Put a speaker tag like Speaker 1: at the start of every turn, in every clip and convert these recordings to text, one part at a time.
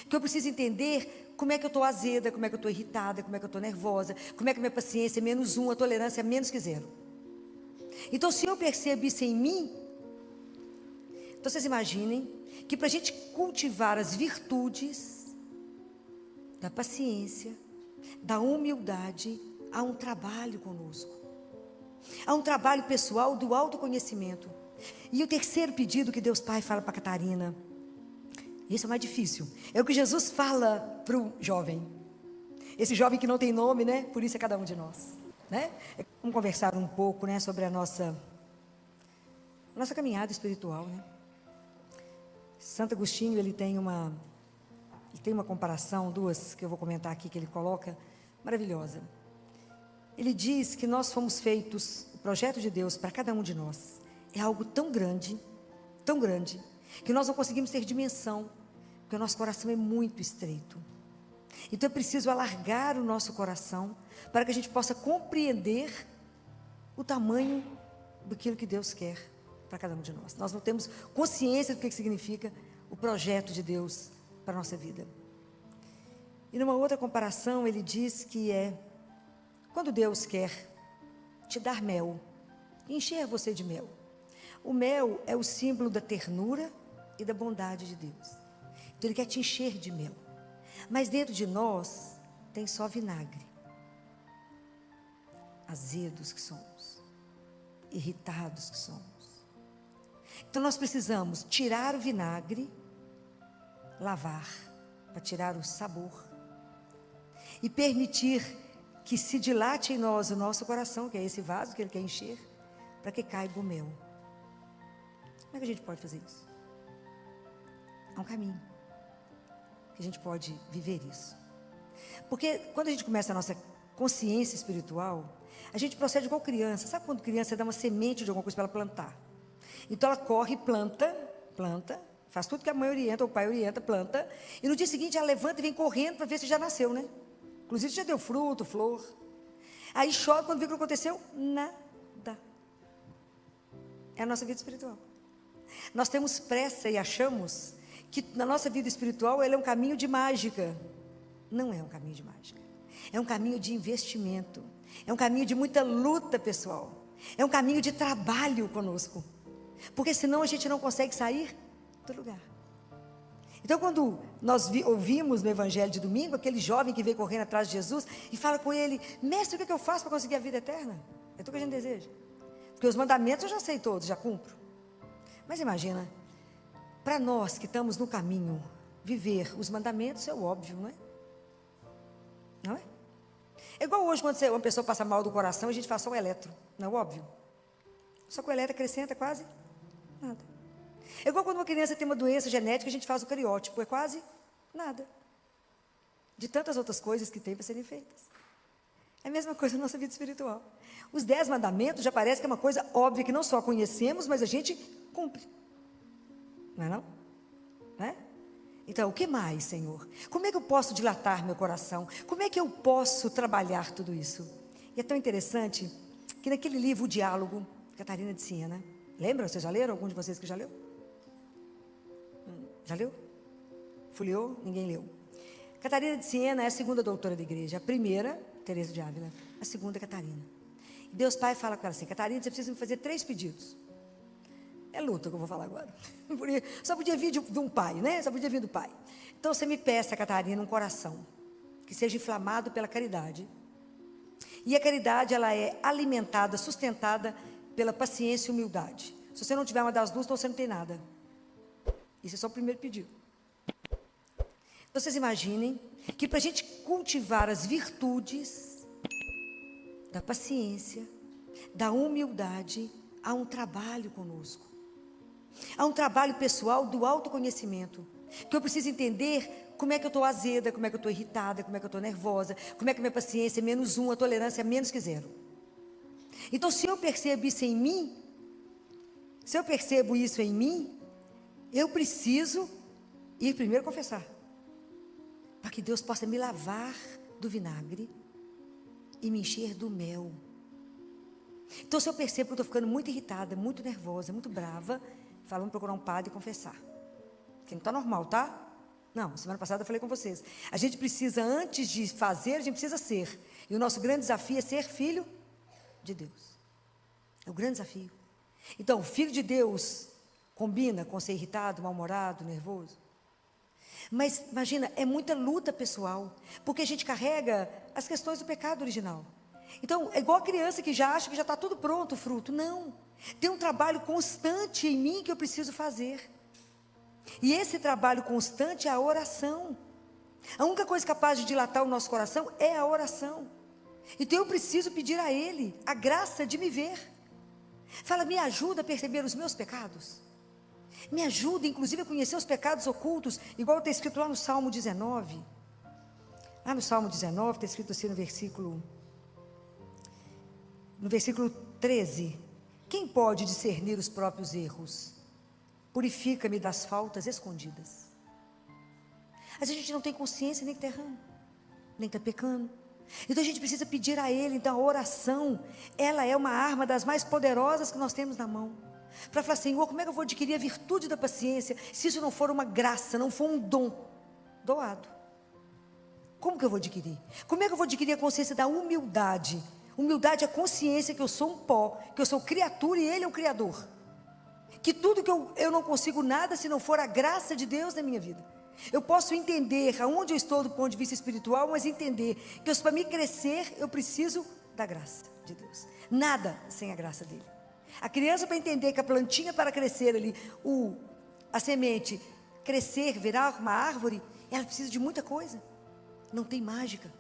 Speaker 1: Que eu preciso entender como é que eu estou azeda, como é que eu estou irritada, como é que eu estou nervosa, como é que minha paciência é -1, a tolerância é menos que 0. Então, se eu percebo isso em mim, então vocês imaginem que para a gente cultivar as virtudes da paciência, da humildade, há um trabalho conosco. Há um trabalho pessoal do autoconhecimento. E o terceiro pedido que Deus Pai fala para Catarina, esse é o mais difícil, é o que Jesus fala para o jovem. Esse jovem que não tem nome, né? Por isso é cada um de nós, né? Vamos conversar um pouco, né, sobre a nossa caminhada espiritual, né? Santo Agostinho, ele tem uma comparação, duas que eu vou comentar aqui, que ele coloca, maravilhosa. Ele diz que nós fomos feitos, o projeto de Deus para cada um de nós é algo tão grande, que nós não conseguimos ter dimensão, porque o nosso coração é muito estreito. Então é preciso alargar o nosso coração, para que a gente possa compreender o tamanho daquilo que Deus quer para cada um de nós. Nós não temos consciência do que significa o projeto de Deus para a nossa vida. E numa outra comparação, ele diz que quando Deus quer te dar mel, encher você de mel. O mel é o símbolo da ternura e da bondade de Deus. Então Ele quer te encher de mel. Mas dentro de nós tem só vinagre. Azedos que somos, irritados que somos. Então nós precisamos tirar o vinagre, lavar, para tirar o sabor, e permitir que se dilate em nós o nosso coração, que é esse vaso que Ele quer encher, para que caiba o mel. Como é que a gente pode fazer isso? Há um caminho que a gente pode viver isso. Porque quando a gente começa a nossa consciência espiritual, a gente procede igual criança. Sabe quando criança dá uma semente de alguma coisa para ela plantar? Então ela corre, planta, faz tudo que a mãe orienta, ou o pai orienta, planta, e no dia seguinte ela levanta e vem correndo para ver se já nasceu, né? Inclusive já deu fruto, flor. Aí chora quando vê o que aconteceu, nada. É a nossa vida espiritual. Nós temos pressa e achamos que na nossa vida espiritual ela é um caminho de mágica. Não é um caminho de mágica. É um caminho de investimento. É um caminho de muita luta pessoal. É um caminho de trabalho conosco. Porque senão a gente não consegue sair do lugar. Então quando nós ouvimos no Evangelho de domingo, aquele jovem que veio correndo atrás de Jesus e fala com ele: mestre, o que eu faço para conseguir a vida eterna? É tudo que a gente deseja. Porque os mandamentos eu já sei todos, já cumpro. Mas imagina, para nós que estamos no caminho, viver os mandamentos é o óbvio, não é? Não é? É igual hoje quando uma pessoa passa mal do coração, a gente faz só o eletro, não é óbvio? Só que o eletro acrescenta quase nada. É igual quando uma criança tem uma doença genética, a gente faz o cariótipo, é quase nada. De tantas outras coisas que tem para serem feitas. É a mesma coisa na nossa vida espiritual. Os 10 mandamentos já parece que é uma coisa óbvia, que não só conhecemos, mas a gente cumpre. Não é não? Não é? Então, o que mais, Senhor? Como é que eu posso dilatar meu coração? Como é que eu posso trabalhar tudo isso? E é tão interessante que naquele livro, O Diálogo, Catarina de Siena, lembra? Vocês já leram? Algum de vocês que já leu? Já leu? Folheou? Ninguém leu. Catarina de Siena é a segunda doutora da igreja. A primeira, Teresa de Ávila. A segunda, Catarina. E Deus Pai fala com ela assim: Catarina, você precisa me fazer 3 pedidos. É luta que eu vou falar agora. Só podia vir de um pai, né? Só podia vir do pai. Então você me peça, Catarina, um coração que seja inflamado pela caridade. E a caridade, ela é alimentada, sustentada pela paciência e humildade. Se você não tiver uma das duas, então você não tem nada. Esse é só o primeiro pedido. Então vocês imaginem que para a gente cultivar as virtudes da paciência, da humildade, há um trabalho conosco. Há um trabalho pessoal do autoconhecimento. Que eu preciso entender como é que eu estou azeda, como é que eu estou irritada, como é que eu estou nervosa, como é que minha paciência é -1, a tolerância é menos que 0. Então se eu percebo isso em mim, eu preciso ir primeiro confessar. Para que Deus possa me lavar do vinagre e me encher do mel. Então se eu percebo que eu estou ficando muito irritada, muito nervosa, muito brava, vamos procurar um padre e confessar. Que não está normal, tá? Não, semana passada eu falei com vocês. A gente precisa, antes de fazer, a gente precisa ser. E o nosso grande desafio é ser filho de Deus. É o grande desafio. Então, filho de Deus combina com ser irritado, mal-humorado, nervoso. Mas, imagina, é muita luta pessoal, porque a gente carrega as questões do pecado original. Então, é igual a criança que já acha que já está tudo pronto, o fruto. Não. Tem um trabalho constante em mim que eu preciso fazer. E esse trabalho constante é a oração. A única coisa capaz de dilatar o nosso coração é a oração. Então eu preciso pedir a Ele a graça de me ver. Fala, me ajuda a perceber os meus pecados. Me ajuda, inclusive, a conhecer os pecados ocultos, igual está escrito lá no Salmo 19. Lá no Salmo 19, está escrito assim no versículo 13. Quem pode discernir os próprios erros? Purifica-me das faltas escondidas. Às vezes a gente não tem consciência nem que está errando, nem que está pecando. Então a gente precisa pedir a Ele. Então a oração, ela é uma arma das mais poderosas que nós temos na mão. Para falar, Senhor, como é que eu vou adquirir a virtude da paciência, se isso não for uma graça, não for um dom doado? Como que eu vou adquirir? Como é que eu vou adquirir a consciência da humildade? Humildade é a consciência que eu sou um pó, que eu sou criatura e Ele é o Criador. Que tudo que eu não consigo nada se não for a graça de Deus na minha vida. Eu posso entender aonde eu estou do ponto de vista espiritual, mas entender que para me crescer, eu preciso da graça de Deus. Nada sem a graça dEle. A criança, para entender que a plantinha para crescer ali, a semente crescer, virar uma árvore, ela precisa de muita coisa. Não tem mágica.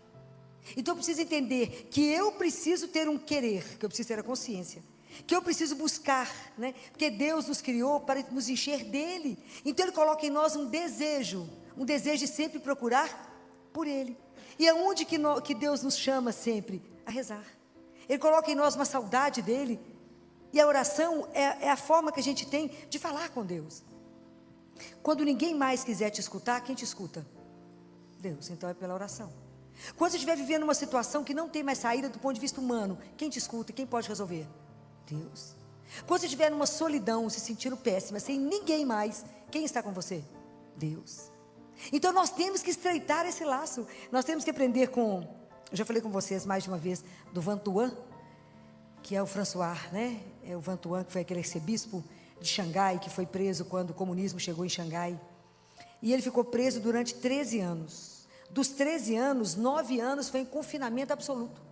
Speaker 1: Então eu preciso entender que eu preciso ter um querer, que eu preciso ter a consciência, que eu preciso buscar, né? Porque Deus nos criou para nos encher dEle. Então Ele coloca em nós um desejo de sempre procurar por Ele. E aonde que Deus nos chama sempre? A rezar. Ele coloca em nós uma saudade dEle. E a oração é a forma que a gente tem de falar com Deus. Quando ninguém mais quiser te escutar, quem te escuta? Deus. Então é pela oração. Quando você estiver vivendo uma situação que não tem mais saída do ponto de vista humano, quem te escuta e quem pode resolver? Deus. Quando você estiver numa solidão, se sentindo péssima, sem ninguém mais, quem está com você? Deus. Então nós temos que estreitar esse laço. Nós temos que aprender com, eu já falei com vocês mais de uma vez, do Van Tuan, que é o François, né? É o Van Tuan, que foi aquele arcebispo de Xangai, que foi preso quando o comunismo chegou em Xangai. E ele ficou preso durante 13 anos. Dos 13 anos, 9 anos foi em confinamento absoluto.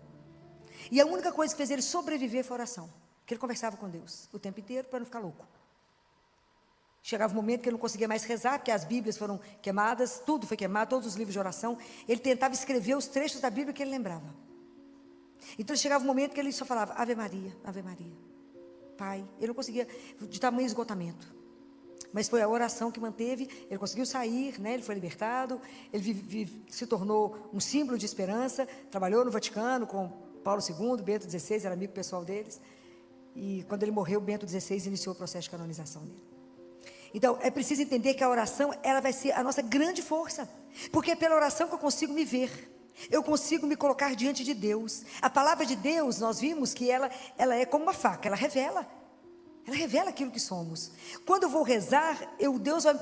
Speaker 1: E a única coisa que fez ele sobreviver foi a oração. Que ele conversava com Deus o tempo inteiro para não ficar louco. Chegava um momento que ele não conseguia mais rezar, porque as Bíblias foram queimadas, tudo foi queimado, todos os livros de oração. Ele tentava escrever os trechos da Bíblia que ele lembrava. Então chegava um momento que ele só falava Ave Maria, Ave Maria. Pai, ele não conseguia, de tamanho esgotamento. Mas foi a oração que manteve, ele conseguiu sair, né? Ele foi libertado, ele se tornou um símbolo de esperança, trabalhou no Vaticano com Paulo II, Bento XVI, era amigo pessoal deles. E quando ele morreu, Bento XVI iniciou o processo de canonização dele. Então, é preciso entender que a oração, ela vai ser a nossa grande força. Porque é pela oração que eu consigo me ver. Eu consigo me colocar diante de Deus. A palavra de Deus, nós vimos que ela é como uma faca, ela revela. Ela revela aquilo que somos. Quando eu vou rezar,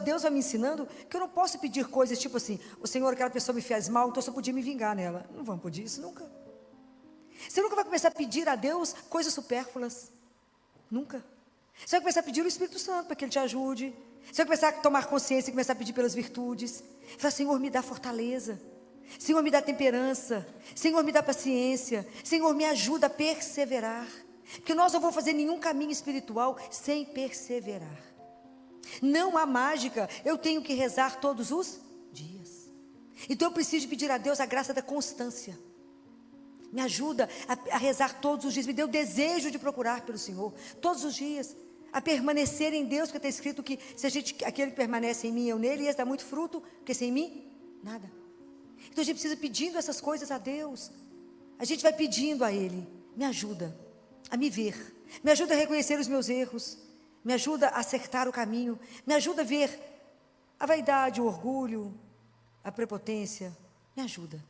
Speaker 1: Deus vai me ensinando que eu não posso pedir coisas tipo assim, o Senhor, aquela pessoa me fez mal, então eu só podia me vingar nela. Não vamos pedir isso nunca. Você nunca vai começar a pedir a Deus coisas supérfluas. Nunca. Você vai começar a pedir o Espírito Santo para que Ele te ajude. Você vai começar a tomar consciência e começar a pedir pelas virtudes. Fala, Senhor, me dá fortaleza. Senhor, me dá temperança. Senhor, me dá paciência. Senhor, me ajuda a perseverar. Porque nós não vamos fazer nenhum caminho espiritual sem perseverar. Não há mágica. Eu tenho que rezar todos os dias. Então eu preciso pedir a Deus a graça da constância. Me ajuda a rezar todos os dias. Me dê o desejo de procurar pelo Senhor todos os dias. A permanecer em Deus, porque está escrito que aquele que permanece em mim, eu nele, e esse dá muito fruto, porque sem mim, nada. Então a gente precisa pedindo essas coisas a Deus. A gente vai pedindo a Ele, me ajuda a me ver, me ajuda a reconhecer os meus erros, me ajuda a acertar o caminho, me ajuda a ver a vaidade, o orgulho, a prepotência, me ajuda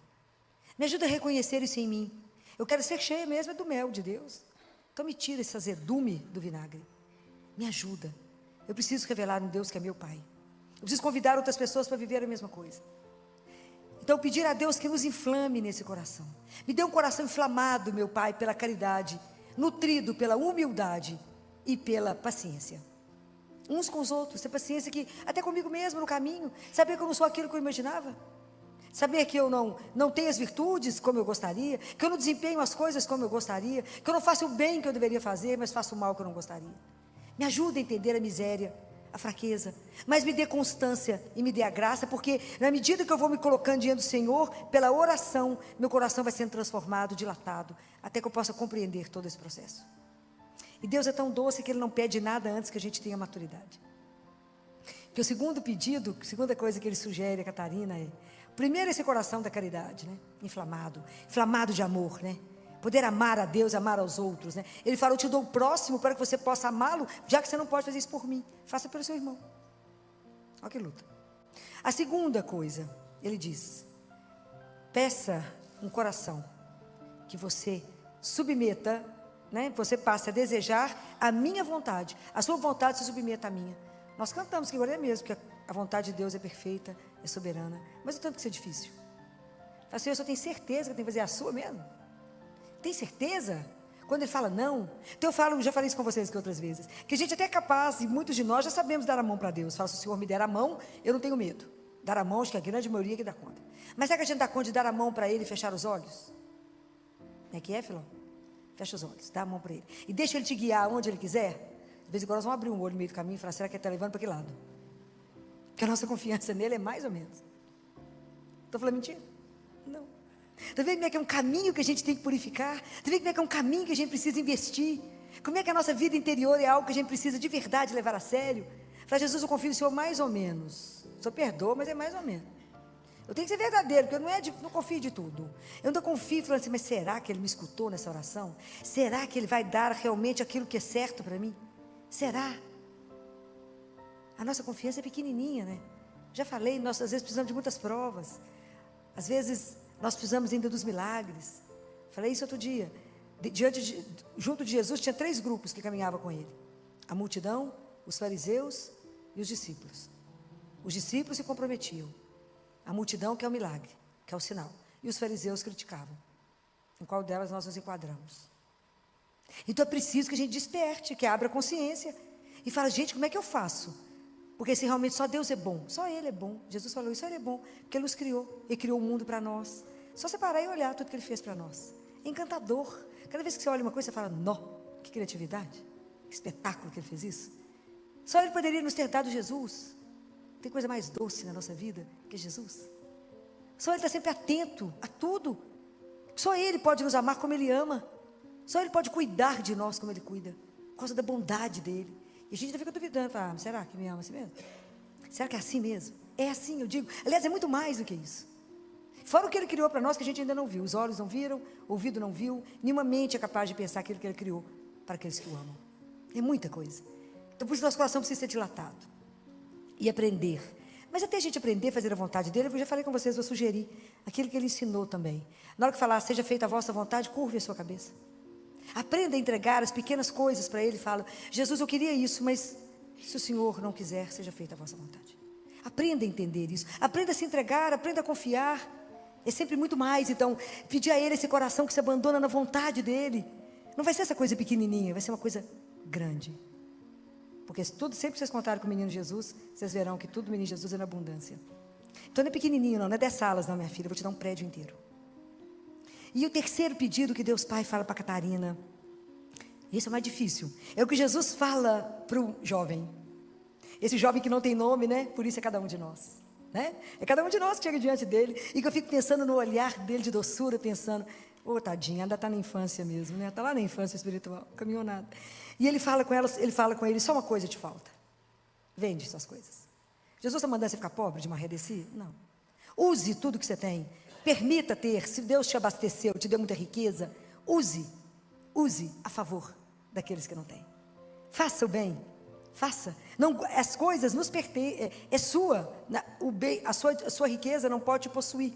Speaker 1: a reconhecer isso em mim. Eu quero ser cheia mesmo do mel de Deus. Então me tira esse azedume do vinagre. Me ajuda. Eu preciso revelar um Deus que é meu Pai. preciso convidar outras pessoas para viver a mesma coisa. Então, pedir a Deus que nos inflame nesse coração. Me dê um coração inflamado, meu Pai, pela caridade, nutrido pela humildade e pela paciência. Uns com os outros, ter paciência que, até comigo mesmo no caminho, saber que eu não sou aquilo que eu imaginava. Saber que eu não tenho as virtudes como eu gostaria, que eu não desempenho as coisas como eu gostaria, que eu não faço o bem que eu deveria fazer, mas faço o mal que eu não gostaria. Me ajuda a entender a miséria, a fraqueza, mas me dê constância e me dê a graça, porque na medida que eu vou me colocando diante do Senhor, pela oração, meu coração vai sendo transformado, dilatado, até que eu possa compreender todo esse processo. E Deus é tão doce que Ele não pede nada antes que a gente tenha maturidade. Que o segundo pedido, a segunda coisa que Ele sugere a Catarina é, primeiro esse coração da caridade, né? Inflamado de amor, né? Poder amar a Deus, amar aos outros, né? Ele fala, eu te dou o próximo para que você possa amá-lo, já que você não pode fazer isso por mim, faça pelo seu irmão. Olha que luta. A segunda coisa, ele diz, peça um coração que você submeta, né? Você passe a desejar a minha vontade, a sua vontade se submeta à minha. Nós cantamos que agora é mesmo, que a vontade de Deus é perfeita, é soberana, mas o tanto que isso é difícil. Fala assim, eu só tenho certeza que eu tenho que fazer a sua mesmo? Tem certeza? Quando ele fala não, então eu falo, já falei isso com vocês aqui outras vezes, que a gente até é capaz, e muitos de nós já sabemos dar a mão para Deus. Fala, se o Senhor me der a mão, eu não tenho medo. Dar a mão, acho que a grande maioria que dá conta. Mas será que a gente dá conta de dar a mão para Ele e fechar os olhos? É que é, Filão? Fecha os olhos, dá a mão para Ele. E deixa Ele te guiar onde Ele quiser. De vez em quando nós vamos abrir um olho no meio do caminho e falar, será que Ele está levando para que lado? Porque a nossa confiança nele é mais ou menos. Estou falando mentira? Não. Está vendo como é que é um caminho que a gente tem que purificar? Está vendo como é que é um caminho que a gente precisa investir? Como é que a nossa vida interior é algo que a gente precisa de verdade levar a sério? Fala, Jesus, eu confio no Senhor mais ou menos. O Senhor perdoa, mas é mais ou menos. Eu tenho que ser verdadeiro, porque eu não confio de tudo. Eu não confio falando assim, mas será que Ele me escutou nessa oração? Será que Ele vai dar realmente aquilo que é certo para mim? Será? A nossa confiança é pequenininha, né? Já falei, nós às vezes precisamos de muitas provas. Às vezes nós precisamos ainda dos milagres. Falei isso outro dia. Junto de Jesus tinha 3 grupos que caminhavam com Ele. A multidão, os fariseus e os discípulos. Os discípulos se comprometiam. A multidão quer o milagre, quer o sinal. E os fariseus criticavam. Em qual delas nós nos enquadramos? Então é preciso que a gente desperte, que abra a consciência. E fala, gente, como é que eu faço? Porque se realmente só Deus é bom, só Ele é bom. Jesus falou isso, Ele é bom, porque Ele nos criou. Ele criou o mundo para nós. Só você parar e olhar tudo que Ele fez para nós. É encantador. Cada vez que você olha uma coisa, você fala, nó, que criatividade. Que espetáculo que Ele fez isso. Só Ele poderia nos ter dado Jesus. Tem coisa mais doce na nossa vida que Jesus. Só Ele está sempre atento a tudo. Só Ele pode nos amar como Ele ama. Só Ele pode cuidar de nós como Ele cuida. Por causa da bondade dEle. E a gente ainda fica duvidando, fala, será que me ama assim mesmo? Será que é assim mesmo? É assim, eu digo. Aliás, é muito mais do que isso. Fora o que Ele criou para nós que a gente ainda não viu. Os olhos não viram, o ouvido não viu, nenhuma mente é capaz de pensar aquilo que Ele criou para aqueles que o amam. É muita coisa. Então por isso nosso coração precisa ser dilatado. E aprender. Mas até a gente aprender a fazer a vontade dEle, eu já falei com vocês, vou sugerir aquilo que Ele ensinou também. Na hora que falar, seja feita a vossa vontade, curve a sua cabeça. Aprenda a entregar as pequenas coisas para Ele. Fala, Jesus, eu queria isso, mas se o Senhor não quiser, seja feita a vossa vontade. Aprenda a entender isso. Aprenda a se entregar, aprenda a confiar. É sempre muito mais. Então, pedir a Ele esse coração que se abandona na vontade dEle. Não vai ser essa coisa pequenininha, vai ser uma coisa grande. Porque tudo, sempre que vocês contarem com o menino Jesus, vocês verão que tudo do menino Jesus é na abundância. Então não é pequenininho não é 10 salas não, minha filha, eu vou te dar um prédio inteiro. E o terceiro pedido que Deus Pai fala para Catarina, esse é o mais difícil, é o que Jesus fala para o jovem. Esse jovem que não tem nome, né? Por isso é cada um de nós, né? É cada um de nós que chega diante dele, e que eu fico pensando no olhar dele de doçura, pensando, ô tadinha, ainda está na infância mesmo, né? Está lá na infância espiritual, não caminhou nada. E ele fala com ele, só uma coisa te falta. Vende suas coisas. Jesus está mandando você ficar pobre de maré desse? Não. Use tudo que você tem. Permita ter, se Deus te abasteceu, te deu muita riqueza, use a favor daqueles que não têm. Faça o bem, faça. Não, as coisas nos pertencem, é sua, o bem, a sua riqueza não pode te possuir.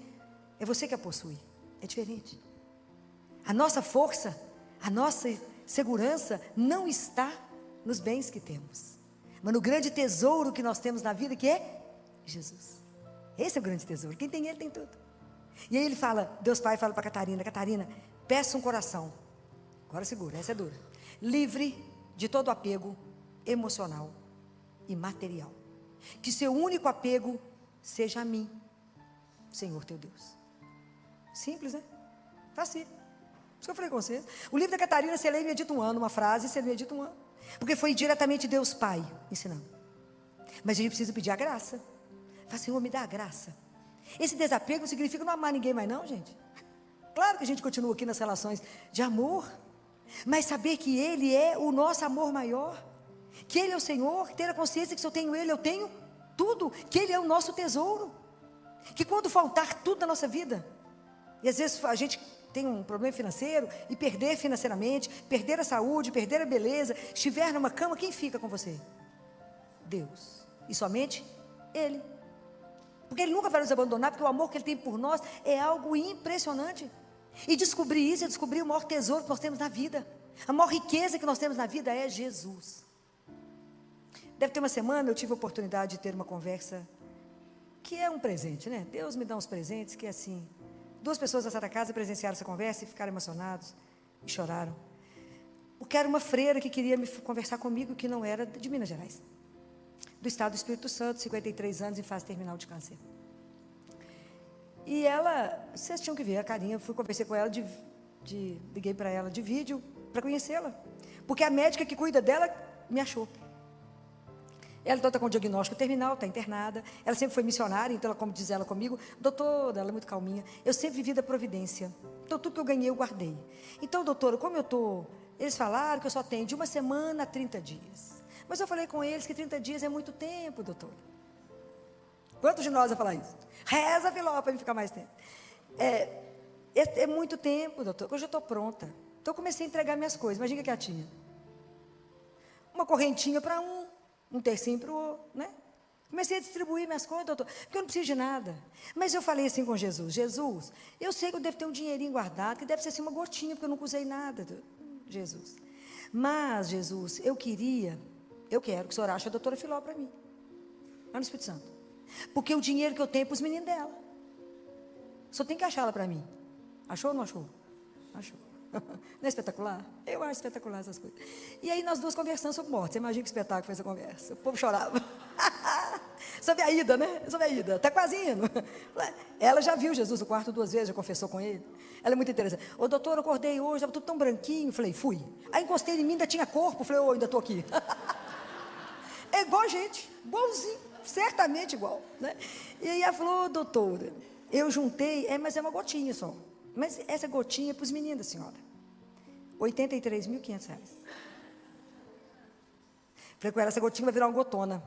Speaker 1: É você que a possui. É diferente. A nossa força, a nossa segurança não está nos bens que temos, mas no grande tesouro que nós temos na vida, que é Jesus. Esse é o grande tesouro. Quem tem ele tem tudo. E aí ele fala, Deus Pai fala para Catarina, Catarina, peça um coração. Agora segura, essa é dura. Livre de todo apego emocional e material. Que seu único apego seja a mim, Senhor teu Deus. Simples, né? Fácil. Isso que eu falei com vocês. O livro da Catarina, você lê e medita um ano, uma frase, você medita um ano. Porque foi diretamente Deus Pai ensinando. Mas a gente precisa pedir a graça. Fala, Senhor, me dá a graça. Esse desapego não significa não amar ninguém mais não, gente. Claro que a gente continua aqui nas relações de amor. Mas saber que Ele é o nosso amor maior. Que Ele é o Senhor. Ter a consciência que se eu tenho Ele, eu tenho tudo. Que Ele é o nosso tesouro. Que quando faltar tudo na nossa vida, e às vezes a gente tem um problema financeiro, e perder financeiramente, perder a saúde, perder a beleza, estiver numa cama, quem fica com você? Deus. E somente Ele. Porque Ele nunca vai nos abandonar, porque o amor que Ele tem por nós é algo impressionante. E descobrir isso é descobrir o maior tesouro que nós temos na vida. A maior riqueza que nós temos na vida é Jesus. Deve ter uma semana eu tive a oportunidade de ter uma conversa, que é um presente, né? Deus me dá uns presentes que é assim. 2 pessoas da Santa Casa presenciaram essa conversa e ficaram emocionados e choraram. Porque era uma freira que queria conversar comigo, que não era de Minas Gerais, do estado do Espírito Santo, 53 anos, em fase terminal de câncer. E ela, vocês tinham que ver a carinha, eu conversei com ela, liguei para ela de vídeo, para conhecê-la. Porque a médica que cuida dela me achou. Ela está com diagnóstico terminal, está internada. Ela sempre foi missionária, então, como diz ela comigo, doutora, ela é muito calminha. Eu sempre vivi da providência. Então, tudo que eu ganhei, eu guardei. Então, doutora, como eu estou... Eles falaram que eu só tenho de 1 semana a 30 dias. Mas eu falei com eles que 30 dias é muito tempo, doutora. Quantos de nós vão falar isso? Reza, Filó, para ele ficar mais tempo. É muito tempo, doutor. Hoje eu estou pronta. Então, eu comecei a entregar minhas coisas. Imagina o que ela tinha. Uma correntinha para um tercinho para o outro, né? Comecei a distribuir minhas coisas, doutor, porque eu não preciso de nada. Mas eu falei assim com Jesus, Jesus, eu sei que eu devo ter um dinheirinho guardado, que deve ser assim uma gotinha, porque eu nunca usei nada, Jesus. Mas, Jesus, eu quero que o senhor ache a doutora Filó para mim, lá no Espírito Santo. Porque o dinheiro que eu tenho é para os meninos dela. Só tem que achá-la para mim. Achou ou não achou? Achou. Não é espetacular? Eu acho espetacular essas coisas. E aí nós duas conversamos sobre morte. Você imagina que espetáculo foi essa conversa. O povo chorava. Sobre a ida, né? Sobre a ida. Está quase indo. Ela já viu Jesus no quarto 2 vezes, já confessou com ele. Ela é muito interessante. Ô doutor, eu acordei hoje, estava tudo tão branquinho. Falei, fui. Aí encostei em mim, ainda tinha corpo. Falei, ainda estou aqui. É igual a gente, igualzinho. Certamente igual, né? E aí ela falou, doutora, eu juntei, mas é uma gotinha só. Mas essa gotinha é para os meninos da senhora. R$ 83.500. Falei com ela, essa gotinha vai virar uma gotona.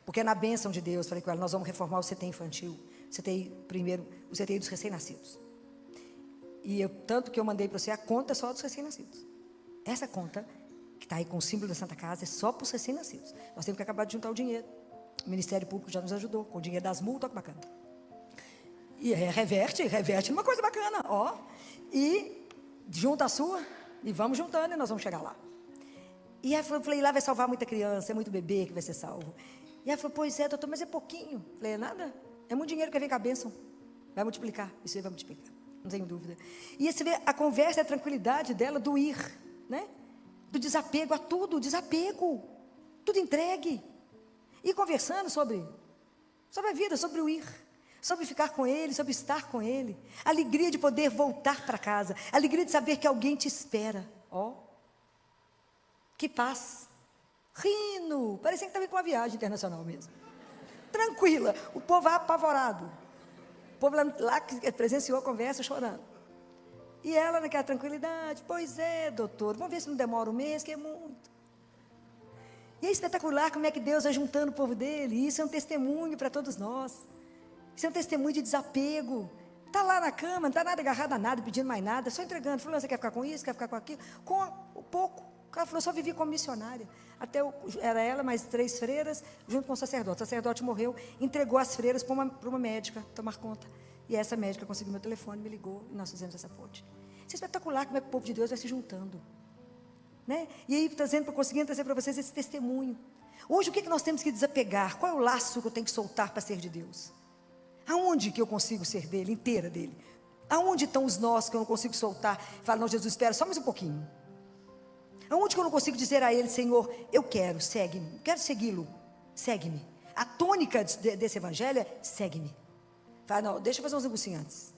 Speaker 1: Porque é na bênção de Deus. Falei com ela, nós vamos reformar o CT infantil. O CTI dos recém-nascidos. E tanto que eu mandei para você a conta só dos recém-nascidos. Essa conta, que está aí com o símbolo da Santa Casa, é só para os recém-nascidos. Nós temos que acabar de juntar o dinheiro. O Ministério Público já nos ajudou, com o dinheiro das multas, olha que bacana. E reverte numa coisa bacana, ó. E junta a sua, e vamos juntando, e nós vamos chegar lá. E aí eu falei, lá vai salvar muita criança, é muito bebê que vai ser salvo. E ela falou, pois é, doutor, mas é pouquinho. Eu falei, é nada, é muito dinheiro que vem com a bênção. Vai multiplicar, isso aí vai multiplicar, não tenho dúvida. E você vê a conversa, a tranquilidade dela do ir, né? Do desapego a tudo, desapego, tudo entregue. E conversando sobre a vida, sobre o ir, sobre ficar com Ele, sobre estar com Ele. A alegria de poder voltar para casa, a alegria de saber que alguém te espera. Ó, que paz. Rindo, parecia que estava com uma viagem internacional mesmo. Tranquila, o povo apavorado. O povo lá que presenciou a conversa chorando. E ela naquela tranquilidade, pois é, doutor, vamos ver se não demora um mês, que é muito. E é espetacular como é que Deus vai juntando o povo dele. E isso é um testemunho para todos nós. Isso é um testemunho de desapego. Está lá na cama, não está nada agarrado a nada, pedindo mais nada, só entregando. Falou, você quer ficar com isso, quer ficar com aquilo? Com o pouco. Ela falou, só vivi como missionária. Era ela, mais 3 freiras, junto com o sacerdote. O sacerdote morreu, entregou as freiras para uma médica tomar conta. E essa médica conseguiu meu telefone, me ligou, e nós fizemos essa ponte. Isso é espetacular como é que o povo de Deus vai se juntando. Né? E aí conseguindo trazer para vocês esse testemunho. Hoje, o que nós temos que desapegar? Qual é o laço que eu tenho que soltar para ser de Deus? Aonde que eu consigo ser dele, inteira dele? Aonde estão os nós que eu não consigo soltar? Fala, não, Jesus, espera só mais um pouquinho. Aonde que eu não consigo dizer a ele, Senhor, eu quero, segue-me, quero segui-lo, segue-me. A tônica desse evangelho é, segue-me. Fala, não, deixa eu fazer uns negocinhos antes.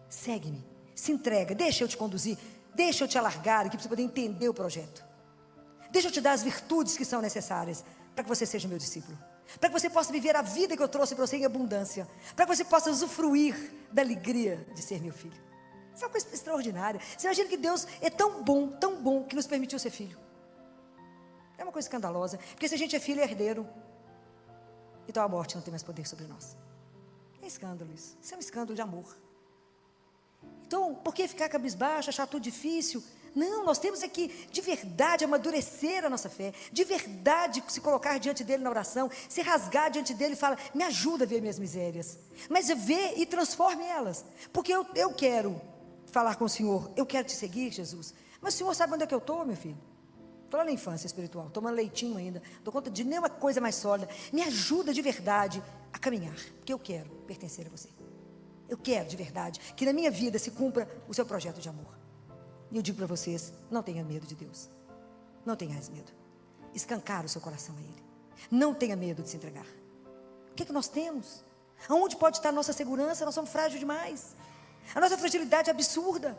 Speaker 1: Segue-me, se entrega, deixa eu te conduzir, deixa eu te alargar aqui para você poder entender o projeto. Deixa eu te dar as virtudes que são necessárias para que você seja meu discípulo. Para que você possa viver a vida que eu trouxe para você em abundância. Para que você possa usufruir da alegria de ser meu filho. Isso é uma coisa extraordinária. Você imagina que Deus é tão bom, que nos permitiu ser filho. É uma coisa escandalosa. Porque se a gente é filho, é herdeiro. Então a morte não tem mais poder sobre nós. É escândalo isso. Isso é um escândalo de amor. Então, por que ficar cabisbaixo, achar tudo difícil? Não, nós temos aqui, de verdade, amadurecer a nossa fé. De verdade, se colocar diante dele na oração. Se rasgar diante dele e falar, me ajuda a ver minhas misérias. Mas vê e transforme elas. Porque eu quero falar com o Senhor. Eu quero te seguir, Jesus. Mas o Senhor sabe onde é que eu estou, meu filho? Estou lá na infância espiritual, tomando leitinho ainda. Dou conta de nenhuma coisa mais sólida. Me ajuda de verdade a caminhar. Porque eu quero pertencer a você. Eu quero de verdade que na minha vida se cumpra o seu projeto de amor. E eu digo para vocês, não tenha medo de Deus. Não tenhais medo. Escancar o seu coração a Ele. Não tenha medo de se entregar. O que é que nós temos? Aonde pode estar a nossa segurança? Nós somos frágeis demais. A nossa fragilidade é absurda.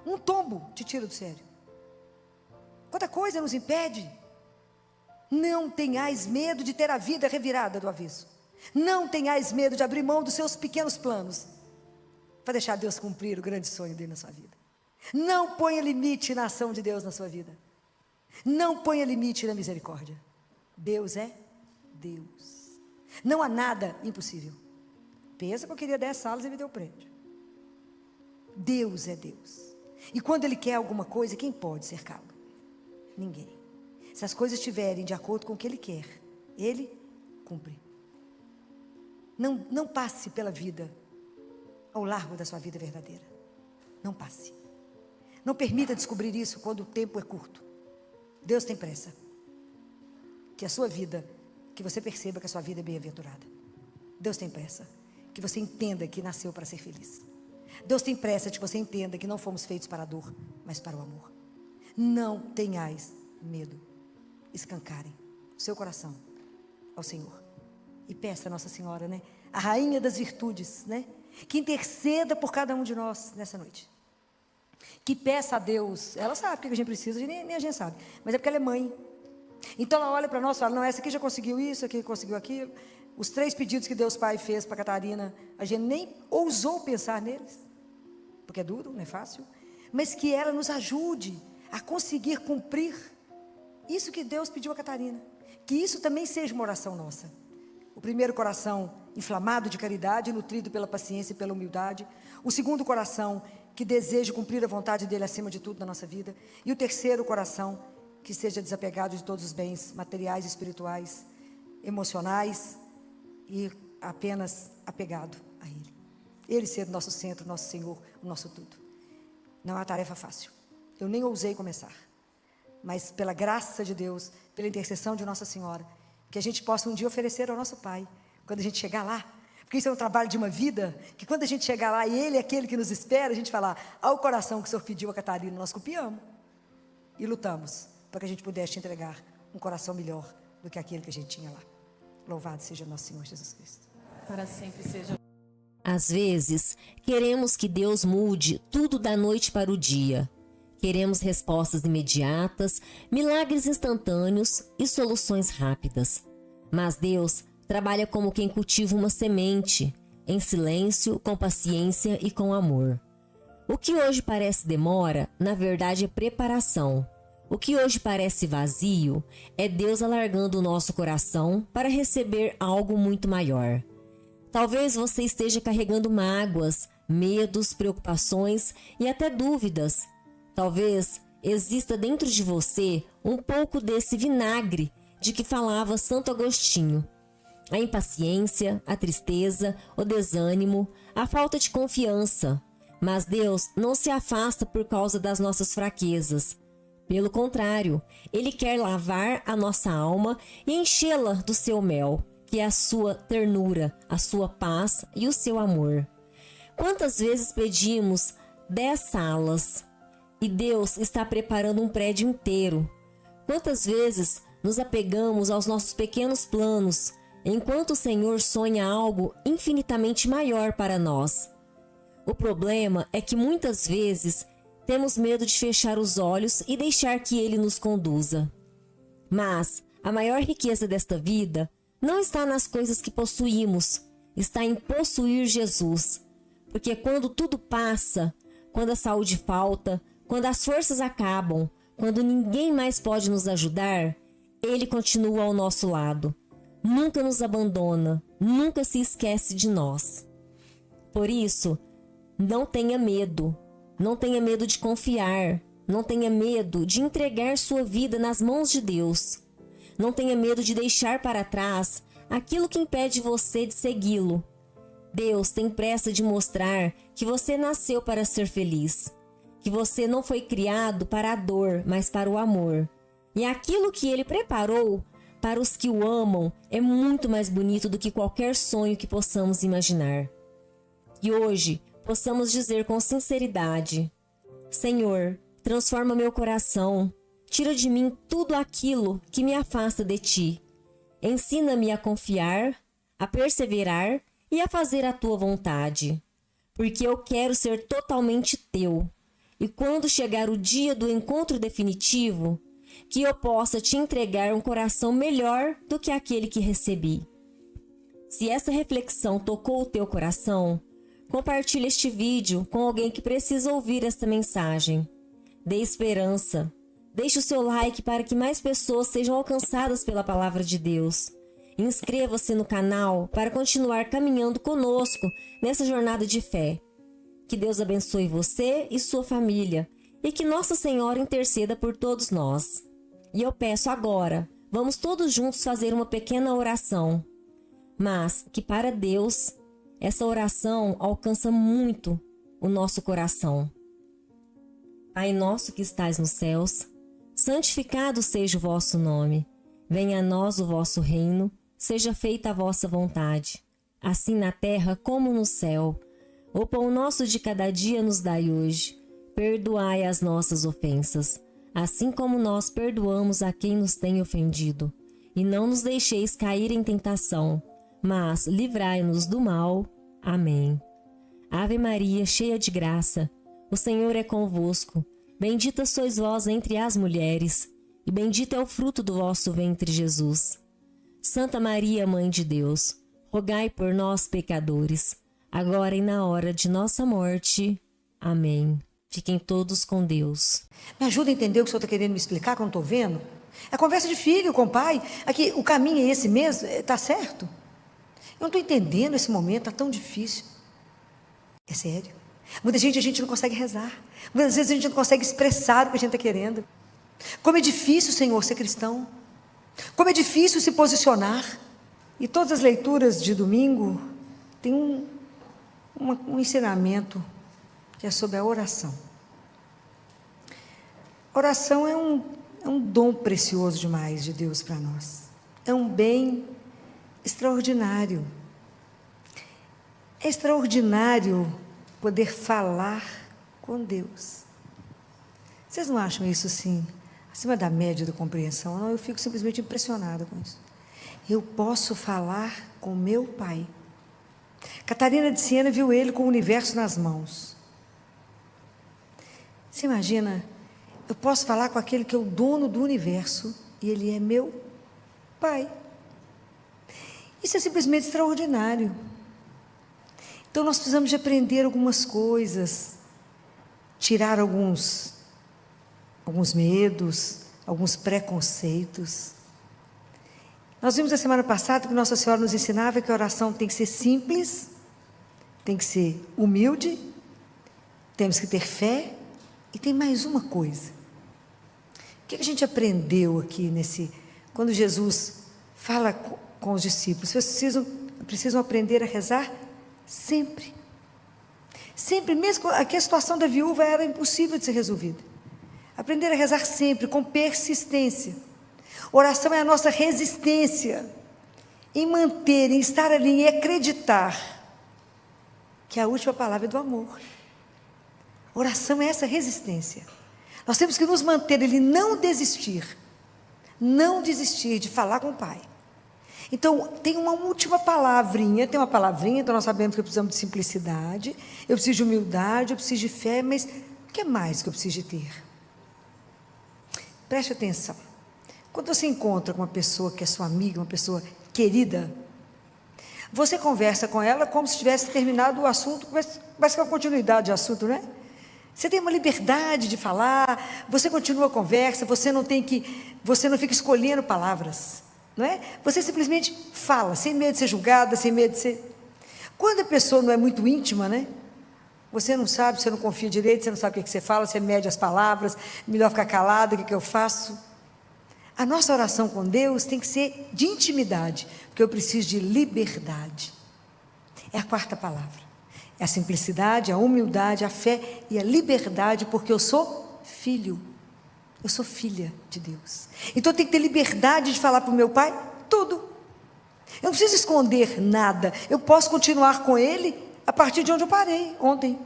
Speaker 1: Um tombo te tira do sério. Quanta coisa nos impede. Não tenhais medo de ter a vida revirada do avesso. Não tenhais medo de abrir mão dos seus pequenos planos para deixar Deus cumprir o grande sonho dele na sua vida. Não ponha limite na ação de Deus na sua vida. Não ponha limite na misericórdia. Deus é Deus. Não há nada impossível. Pensa que eu queria 10 salas e me deu o prédio. Deus é Deus. E quando Ele quer alguma coisa, quem pode cercá-lo? Ninguém. Se as coisas estiverem de acordo com o que Ele quer, Ele cumpre. Não passe pela vida ao largo da sua vida verdadeira. Não passe. Não permita descobrir isso quando o tempo é curto. Deus tem pressa. Que a sua vida, que você perceba que a sua vida é bem-aventurada. Deus tem pressa. Que você entenda que nasceu para ser feliz. Deus tem pressa de que você entenda que não fomos feitos para a dor, mas para o amor. Não tenhais medo. Escancarem o seu coração ao Senhor. E peça a Nossa Senhora, né? A rainha das virtudes, né? Que interceda por cada um de nós nessa noite. Que peça a Deus. Ela sabe o que a gente precisa, nem a gente sabe. Mas é porque ela é mãe. Então ela olha para nós e fala, não, essa aqui já conseguiu isso, aqui conseguiu aquilo. Os 3 pedidos que Deus Pai fez para Catarina, a gente nem ousou pensar neles. Porque é duro, não é fácil. Mas que ela nos ajude a conseguir cumprir isso que Deus pediu a Catarina. Que isso também seja uma oração nossa. O primeiro coração inflamado de caridade, nutrido pela paciência e pela humildade. O segundo coração que deseja cumprir a vontade dele acima de tudo na nossa vida. E o terceiro coração que seja desapegado de todos os bens materiais, espirituais, emocionais e apenas apegado a Ele. Ele ser o nosso centro, o nosso Senhor, o nosso tudo. Não é uma tarefa fácil. Eu nem ousei começar. Mas pela graça de Deus, pela intercessão de Nossa Senhora, que a gente possa um dia oferecer ao nosso Pai, quando a gente chegar lá. Porque isso é um trabalho de uma vida, que quando a gente chegar lá e Ele é aquele que nos espera, a gente falar, ao coração que o Senhor pediu a Catarina, nós copiamos. E lutamos, para que a gente pudesse entregar um coração melhor do que aquele que a gente tinha lá. Louvado seja nosso Senhor Jesus Cristo.
Speaker 2: Para sempre seja.
Speaker 3: Às vezes, queremos que Deus mude tudo da noite para o dia. Queremos respostas imediatas, milagres instantâneos e soluções rápidas. Mas Deus trabalha como quem cultiva uma semente, em silêncio, com paciência e com amor. O que hoje parece demora, na verdade é preparação. O que hoje parece vazio, é Deus alargando o nosso coração para receber algo muito maior. Talvez você esteja carregando mágoas, medos, preocupações e até dúvidas. Talvez exista dentro de você um pouco desse vinagre de que falava Santo Agostinho. A impaciência, a tristeza, o desânimo, a falta de confiança. Mas Deus não se afasta por causa das nossas fraquezas. Pelo contrário, Ele quer lavar a nossa alma e enchê-la do seu mel, que é a sua ternura, a sua paz e o seu amor. Quantas vezes pedimos 10 salas e Deus está preparando um prédio inteiro? Quantas vezes nos apegamos aos nossos pequenos planos, enquanto o Senhor sonha algo infinitamente maior para nós? O problema é que muitas vezes temos medo de fechar os olhos e deixar que Ele nos conduza. Mas a maior riqueza desta vida não está nas coisas que possuímos, está em possuir Jesus. Porque quando tudo passa, quando a saúde falta, quando as forças acabam, quando ninguém mais pode nos ajudar, Ele continua ao nosso lado. Nunca nos abandona, nunca se esquece de nós. Por isso, não tenha medo de confiar, não tenha medo de entregar sua vida nas mãos de Deus. Não tenha medo de deixar para trás aquilo que impede você de segui-lo. Deus tem pressa de mostrar que você nasceu para ser feliz, que você não foi criado para a dor, mas para o amor. E aquilo que Ele preparou para os que o amam é muito mais bonito do que qualquer sonho que possamos imaginar. E hoje possamos dizer com sinceridade: Senhor, transforma meu coração, tira de mim tudo aquilo que me afasta de Ti. Ensina-me a confiar, a perseverar e a fazer a Tua vontade, porque eu quero ser totalmente Teu. E quando chegar o dia do encontro definitivo, que eu possa Te entregar um coração melhor do que aquele que recebi. Se essa reflexão tocou o teu coração, compartilhe este vídeo com alguém que precisa ouvir esta mensagem. Dê esperança. Deixe o seu like para que mais pessoas sejam alcançadas pela palavra de Deus. Inscreva-se no canal para continuar caminhando conosco nessa jornada de fé. Que Deus abençoe você e sua família e que Nossa Senhora interceda por todos nós. E eu peço agora, vamos todos juntos fazer uma pequena oração. Mas que para Deus, essa oração alcança muito o nosso coração. Pai nosso que estais nos céus, santificado seja o vosso nome. Venha a nós o vosso reino, seja feita a vossa vontade, assim na terra como no céu. O pão nosso de cada dia nos dai hoje. Perdoai as nossas ofensas, assim como nós perdoamos a quem nos tem ofendido. E não nos deixeis cair em tentação, mas livrai-nos do mal. Amém. Ave Maria, cheia de graça, o Senhor é convosco. Bendita sois vós entre as mulheres, e bendito é o fruto do vosso ventre, Jesus. Santa Maria, Mãe de Deus, rogai por nós, pecadores, agora e na hora de nossa morte. Amém. Fiquem todos com Deus.
Speaker 1: Me ajuda a entender o que o senhor está querendo me explicar, que eu não estou vendo? É conversa de filho com pai. Aqui, o caminho é esse mesmo? Está certo? Eu não estou entendendo esse momento, está tão difícil. É sério. Muita gente a gente não consegue rezar. Muitas vezes a gente não consegue expressar o que a gente está querendo. Como é difícil, Senhor, ser cristão. Como é difícil se posicionar. E todas as leituras de domingo têm um ensinamento que é sobre a oração. A oração é um dom precioso demais de Deus para nós. É um bem extraordinário. É extraordinário poder falar com Deus. Vocês não acham isso assim, acima da média da compreensão? Não, eu fico simplesmente impressionada com isso. Eu posso falar com meu Pai. Catarina de Siena viu ele com o universo nas mãos. Você imagina, eu posso falar com aquele que é o dono do universo e ele é meu Pai. Isso é simplesmente extraordinário. Então nós precisamos de aprender algumas coisas, tirar alguns medos, alguns preconceitos. Nós vimos a semana passada que Nossa Senhora nos ensinava que a oração tem que ser simples, tem que ser humilde, temos que ter fé e tem mais uma coisa. O que a gente aprendeu aqui quando Jesus fala com os discípulos? Vocês precisam aprender a rezar sempre. Sempre, mesmo que a situação da viúva era impossível de ser resolvida. Aprender a rezar sempre, com persistência. Oração é a nossa resistência em manter, em estar ali, em acreditar que a última palavra é do amor. Oração é essa resistência. Nós temos que nos manter, ele não desistir de falar com o Pai. Então, tem uma última palavrinha, então nós sabemos que precisamos de simplicidade, eu preciso de humildade, eu preciso de fé, mas o que mais que eu preciso de ter? Preste atenção. Quando você encontra com uma pessoa que é sua amiga, uma pessoa querida, você conversa com ela como se tivesse terminado o assunto, mas com a continuidade do assunto, não é? Você tem uma liberdade de falar, você continua a conversa, você não fica escolhendo palavras, não é? Você simplesmente fala, sem medo de ser julgada, sem medo de ser... Quando a pessoa não é muito íntima, né? Você não sabe, você não confia direito, você não sabe o que você fala, você mede as palavras, melhor ficar calado, o que eu faço? A nossa oração com Deus tem que ser de intimidade, porque eu preciso de liberdade. É a quarta palavra. É a simplicidade, a humildade, a fé e a liberdade, porque eu sou filho. Eu sou filha de Deus. Então eu tenho que ter liberdade de falar para o meu Pai tudo. Eu não preciso esconder nada. Eu posso continuar com Ele a partir de onde eu parei ontem.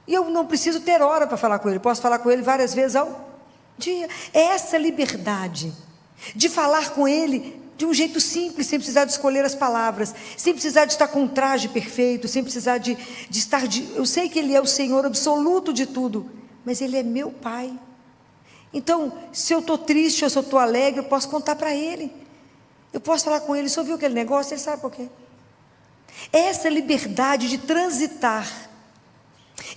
Speaker 1: E eu não preciso ter hora para falar com Ele. Posso falar com Ele várias vezes ao dia. É essa liberdade de falar com Ele de um jeito simples, sem precisar de escolher as palavras, sem precisar de estar com um traje perfeito, sem precisar de estar... Eu sei que Ele é o Senhor absoluto de tudo, mas Ele é meu Pai. Então, se eu estou triste ou se eu estou alegre, eu posso contar para Ele. Eu posso falar com Ele, você ouviu aquele negócio? Ele sabe por quê. É essa liberdade de transitar,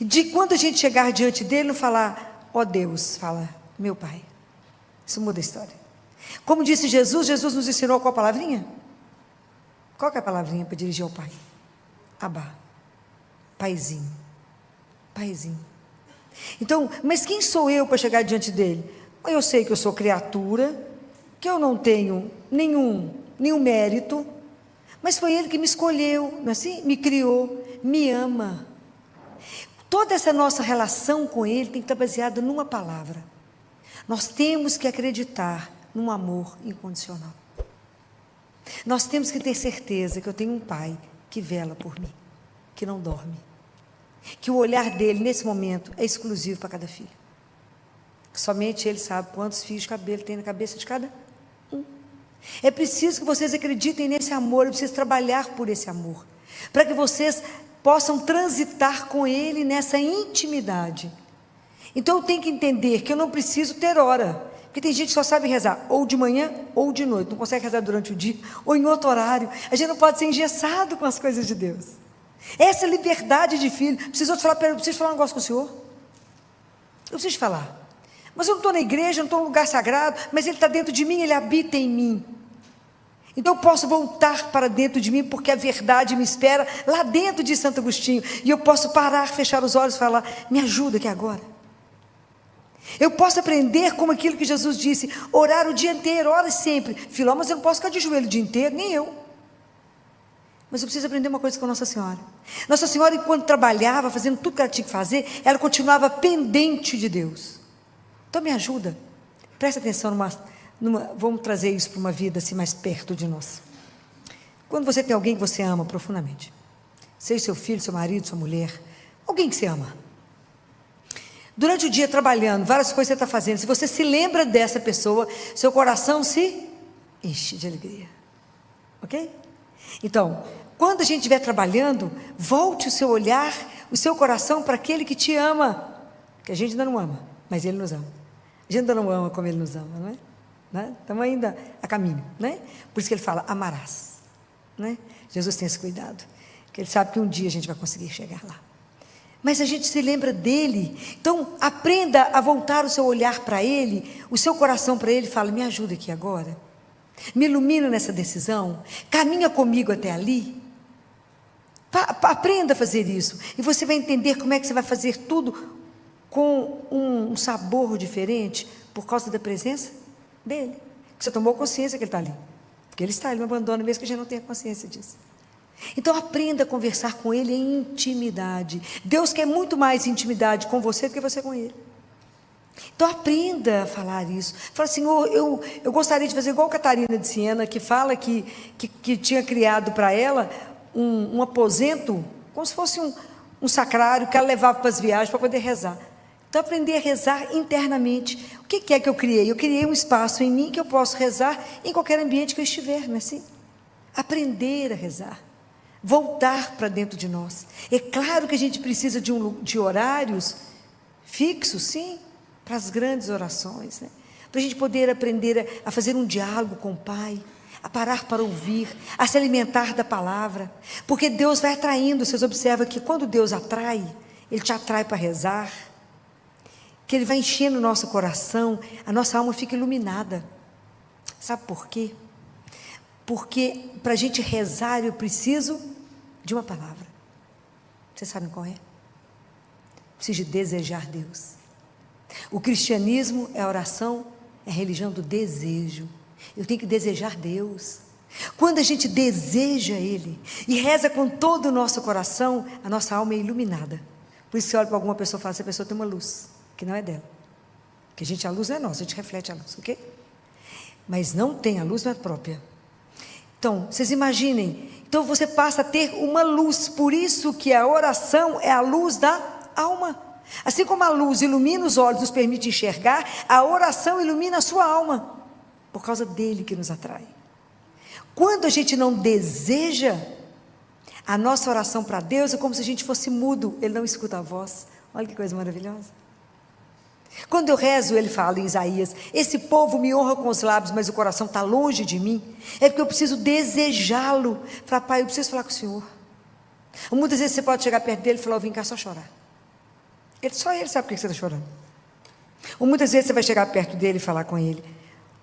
Speaker 1: de quando a gente chegar diante dEle, não falar, ó Deus, fala, meu Pai. Isso muda a história. Como disse Jesus, Jesus nos ensinou qual palavrinha? Qual que é a palavrinha para dirigir ao Pai? Abá, Paizinho, Paizinho. Então, mas quem sou eu para chegar diante dele? Eu sei que eu sou criatura, que eu não tenho nenhum mérito, mas foi ele que me escolheu, não é assim? Me criou, me ama. Toda essa nossa relação com ele tem que estar baseada numa palavra. Nós temos que acreditar num amor incondicional. Nós temos que ter certeza que eu tenho um Pai que vela por mim, que não dorme, que o olhar dele nesse momento é exclusivo para cada filho, que somente ele sabe quantos fios de cabelo tem na cabeça de cada um. É preciso que vocês acreditem nesse amor, é preciso trabalhar por esse amor, para que vocês possam transitar com ele nessa intimidade. Então eu tenho que entender que eu não preciso ter hora, porque tem gente que só sabe rezar ou de manhã ou de noite, não consegue rezar durante o dia ou em outro horário. A gente não pode ser engessado com as coisas de Deus. Essa liberdade de filho. Preciso falar um negócio com o senhor? Eu preciso falar. Mas eu não estou na igreja, não estou num lugar sagrado, mas ele está dentro de mim, ele habita em mim. Então eu posso voltar para dentro de mim, porque a verdade me espera lá dentro de Santo Agostinho, e eu posso parar, fechar os olhos e falar, me ajuda aqui agora. Eu posso aprender como aquilo que Jesus disse, orar o dia inteiro, ora sempre. Filó, mas eu não posso ficar de joelho o dia inteiro, nem eu. Mas eu preciso aprender uma coisa com Nossa Senhora. Nossa Senhora, enquanto trabalhava, fazendo tudo que ela tinha que fazer, ela continuava pendente de Deus. Então me ajuda, presta atenção vamos trazer isso para uma vida assim mais perto de nós. Quando você tem alguém que você ama profundamente, seja seu filho, seu marido, sua mulher, alguém que você ama, durante o dia trabalhando, várias coisas você está fazendo, se você se lembra dessa pessoa, seu coração se enche de alegria, ok? Então, quando a gente estiver trabalhando, volte o seu olhar, o seu coração para aquele que te ama, que a gente ainda não ama, mas ele nos ama. A gente ainda não ama como ele nos ama, não é? Estamos ainda a caminho, né? Por isso que ele fala, amarás, né? Jesus tem esse cuidado, que ele sabe que um dia a gente vai conseguir chegar lá. Mas a gente se lembra dele, então aprenda a voltar o seu olhar para ele, o seu coração para ele, fala, me ajuda aqui agora, me ilumina nessa decisão, caminha comigo até ali, aprenda a fazer isso, e você vai entender como é que você vai fazer tudo com um sabor diferente, por causa da presença dele, você tomou consciência que ele está ali, porque ele está, ele não abandona, mesmo que a gente não tenha consciência disso. Então aprenda a conversar com ele em intimidade. Deus quer muito mais intimidade com você do que você com ele. Então aprenda a falar isso. Fala, Senhor, eu gostaria de fazer igual Catarina de Siena, que fala que tinha criado para ela um aposento, como se fosse um sacrário, que ela levava para as viagens para poder rezar. Então aprender a rezar internamente. O que é que eu criei? Eu criei um espaço em mim que eu posso rezar em qualquer ambiente que eu estiver, não é assim? Aprender a rezar. Voltar para dentro de nós. É claro que a gente precisa de horários fixos, sim, para as grandes orações, né? Para a gente poder aprender a fazer um diálogo com o Pai, a parar para ouvir, a se alimentar da palavra, porque Deus vai atraindo. Vocês observam que quando Deus atrai, Ele te atrai para rezar, que Ele vai enchendo o nosso coração, a nossa alma fica iluminada. Sabe por quê? Porque para a gente rezar eu preciso de uma palavra. Vocês sabem qual é? Preciso de desejar Deus. O cristianismo é a oração, é a religião do desejo. Eu tenho que desejar Deus. Quando a gente deseja Ele e reza com todo o nosso coração, a nossa alma é iluminada. Por isso você olha para alguma pessoa e fala, essa pessoa tem uma luz, que não é dela. Porque a luz não é nossa, a gente reflete a luz, ok? Mas não tem, a luz não é própria. Então, vocês imaginem, então você passa a ter uma luz, por isso que a oração é a luz da alma. Assim como a luz ilumina os olhos, nos permite enxergar, a oração ilumina a sua alma, por causa dele que nos atrai. Quando a gente não deseja, a nossa oração para Deus é como se a gente fosse mudo, Ele não escuta a voz. Olha que coisa maravilhosa. Quando eu rezo, Ele fala em Isaías, esse povo me honra com os lábios, mas o coração está longe de mim. É porque eu preciso desejá-lo. Falar, Pai, eu preciso falar com o Senhor. Muitas vezes você pode chegar perto dele e falar, eu vim cá só chorar. Só ele sabe por que você está chorando. Ou muitas vezes você vai chegar perto dele e falar com ele,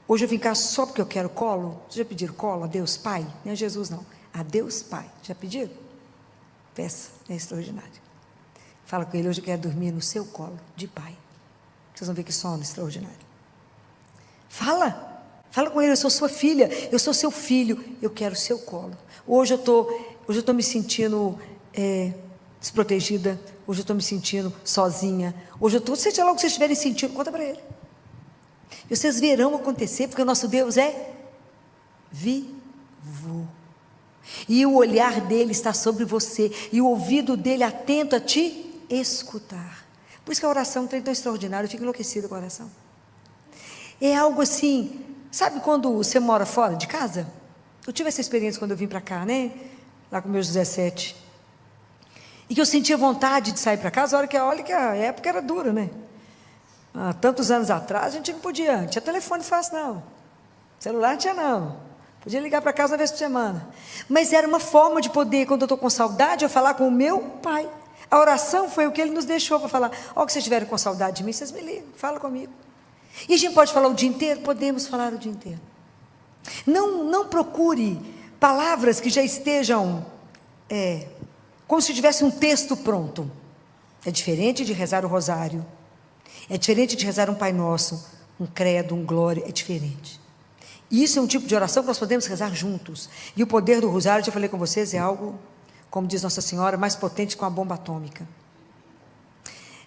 Speaker 1: hoje eu vim cá só porque eu quero colo. Vocês já pediram colo a Deus Pai? Não é Jesus não, a Deus Pai. Já pediram? Peça, é extraordinário. Fala com ele, hoje eu quero dormir no seu colo de Pai. Vocês vão ver que sono extraordinário. Fala com ele, eu sou sua filha, eu sou seu filho, eu quero o seu colo. Hoje eu estou me sentindo desprotegida, hoje eu estou me sentindo sozinha, hoje eu estou, seja lá o que vocês estiverem sentindo, conta para ele. E vocês verão acontecer, porque o nosso Deus é vivo. E o olhar dele está sobre você, e o ouvido dele atento a te escutar. Por isso que a oração é tão extraordinária, eu fico enlouquecida com a oração. É algo assim, sabe quando você mora fora de casa? Eu tive essa experiência quando eu vim para cá, né? Lá com meus 17. E que eu sentia vontade de sair para casa, olha que a época era dura, né? Há tantos anos atrás, a gente não tinha telefone fácil não, celular não tinha não, podia ligar para casa uma vez por semana, mas era uma forma de poder, quando eu estou com saudade, eu falar com o meu Pai. A oração foi o que Ele nos deixou para falar, ó, que vocês estiverem com saudade de mim, vocês me ligam, fala comigo. E a gente pode falar o dia inteiro? Podemos falar o dia inteiro. Não procure palavras que já estejam como se tivesse um texto pronto. É diferente de rezar o rosário, é diferente de rezar um Pai Nosso, um credo, um glória, é diferente. E isso é um tipo de oração que nós podemos rezar juntos. E o poder do rosário, já falei com vocês, é algo, como diz Nossa Senhora, mais potente que uma bomba atômica.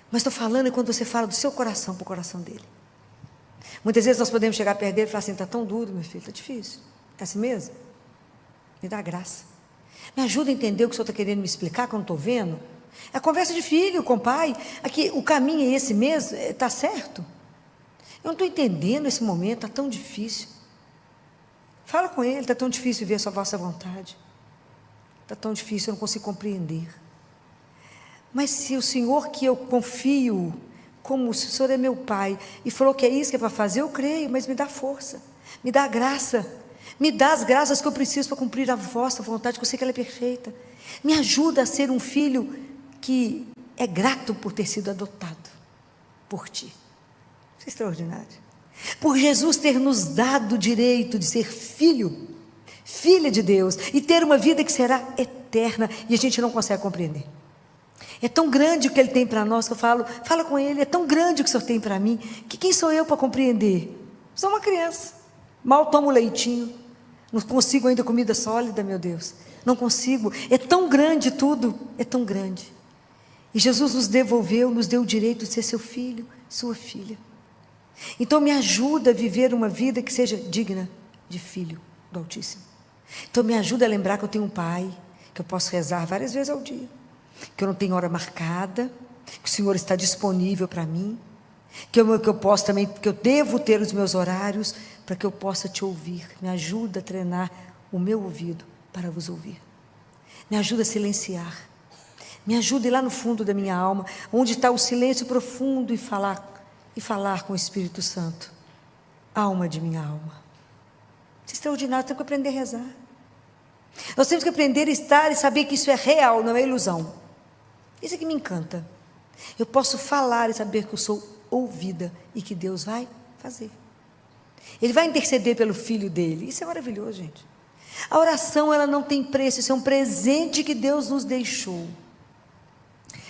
Speaker 1: Mas estou falando quando você fala do seu coração para o coração dele. Muitas vezes nós podemos chegar perto dele e falar assim, está tão duro, meu filho, está difícil. É assim mesmo? Me dá graça. Me ajuda a entender o que o Senhor está querendo me explicar, que eu não estou vendo. É a conversa de filho com o pai. Aqui, o caminho é esse mesmo, está certo? Eu não estou entendendo esse momento, está tão difícil. Fala com ele, está tão difícil ver a vossa vontade. Está tão difícil, eu não consigo compreender. Mas se o Senhor que eu confio, como se o Senhor é meu Pai, e falou que é isso que é para fazer, eu creio, mas me dá força, me dá graça, me dá as graças que eu preciso para cumprir a vossa vontade, que eu sei que ela é perfeita. Me ajuda a ser um filho que é grato por ter sido adotado por Ti. Isso é extraordinário. Por Jesus ter nos dado o direito de ser filho, filha de Deus, e ter uma vida que será eterna, e a gente não consegue compreender. É tão grande o que Ele tem para nós, que eu fala com Ele, é tão grande o que o Senhor tem para mim, que quem sou eu para compreender? Sou uma criança, mal tomo leitinho, não consigo ainda comida sólida, meu Deus, não consigo, é tão grande tudo, é tão grande. E Jesus nos devolveu, nos deu o direito de ser seu filho, sua filha. Então me ajuda a viver uma vida que seja digna de filho do Altíssimo. Então me ajuda a lembrar que eu tenho um Pai, que eu posso rezar várias vezes ao dia, que eu não tenho hora marcada, que o Senhor está disponível para mim, que eu posso também, que eu devo ter os meus horários para que eu possa te ouvir. Me ajuda a treinar o meu ouvido para vos ouvir. Me ajuda a silenciar. Me ajuda a ir lá no fundo da minha alma, onde está o silêncio profundo, e falar com o Espírito Santo. Alma de minha alma. Isso é extraordinário, temos que aprender a rezar. Nós temos que aprender a estar e saber que isso é real, não é ilusão. Isso é que me encanta. Eu posso falar e saber que eu sou ouvida e que Deus vai fazer. Ele vai interceder pelo filho dele. Isso é maravilhoso, gente. A oração, ela não tem preço, isso é um presente que Deus nos deixou.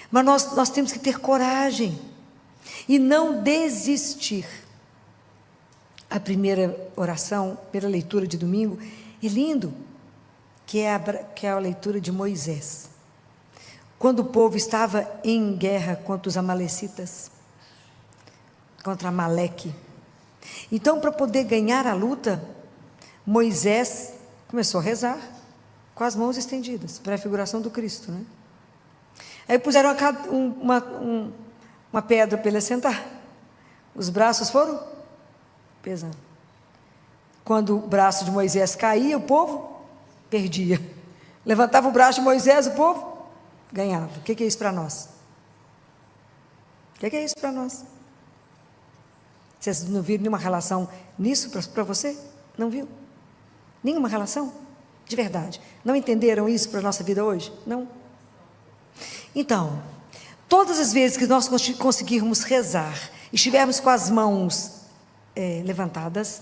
Speaker 1: Mas nós temos que ter coragem e não desistir. A primeira oração, primeira leitura de domingo, é lindo, que é a leitura de Moisés. Quando o povo estava em guerra contra os amalecitas, contra Amaleque. Então, para poder ganhar a luta, Moisés começou a rezar com as mãos estendidas, pré-figuração do Cristo, né? Aí puseram uma pedra para ele sentar. Os braços foram pesando. Quando o braço de Moisés caía, o povo perdia. Levantava o braço de Moisés, o povo ganhava. O que é isso para nós? O que é isso para nós? Vocês não viram nenhuma relação nisso para você? Não viu? Nenhuma relação? De verdade. Não entenderam isso para a nossa vida hoje? Não. Então, todas as vezes que nós conseguirmos rezar e estivermos com as mãos levantadas,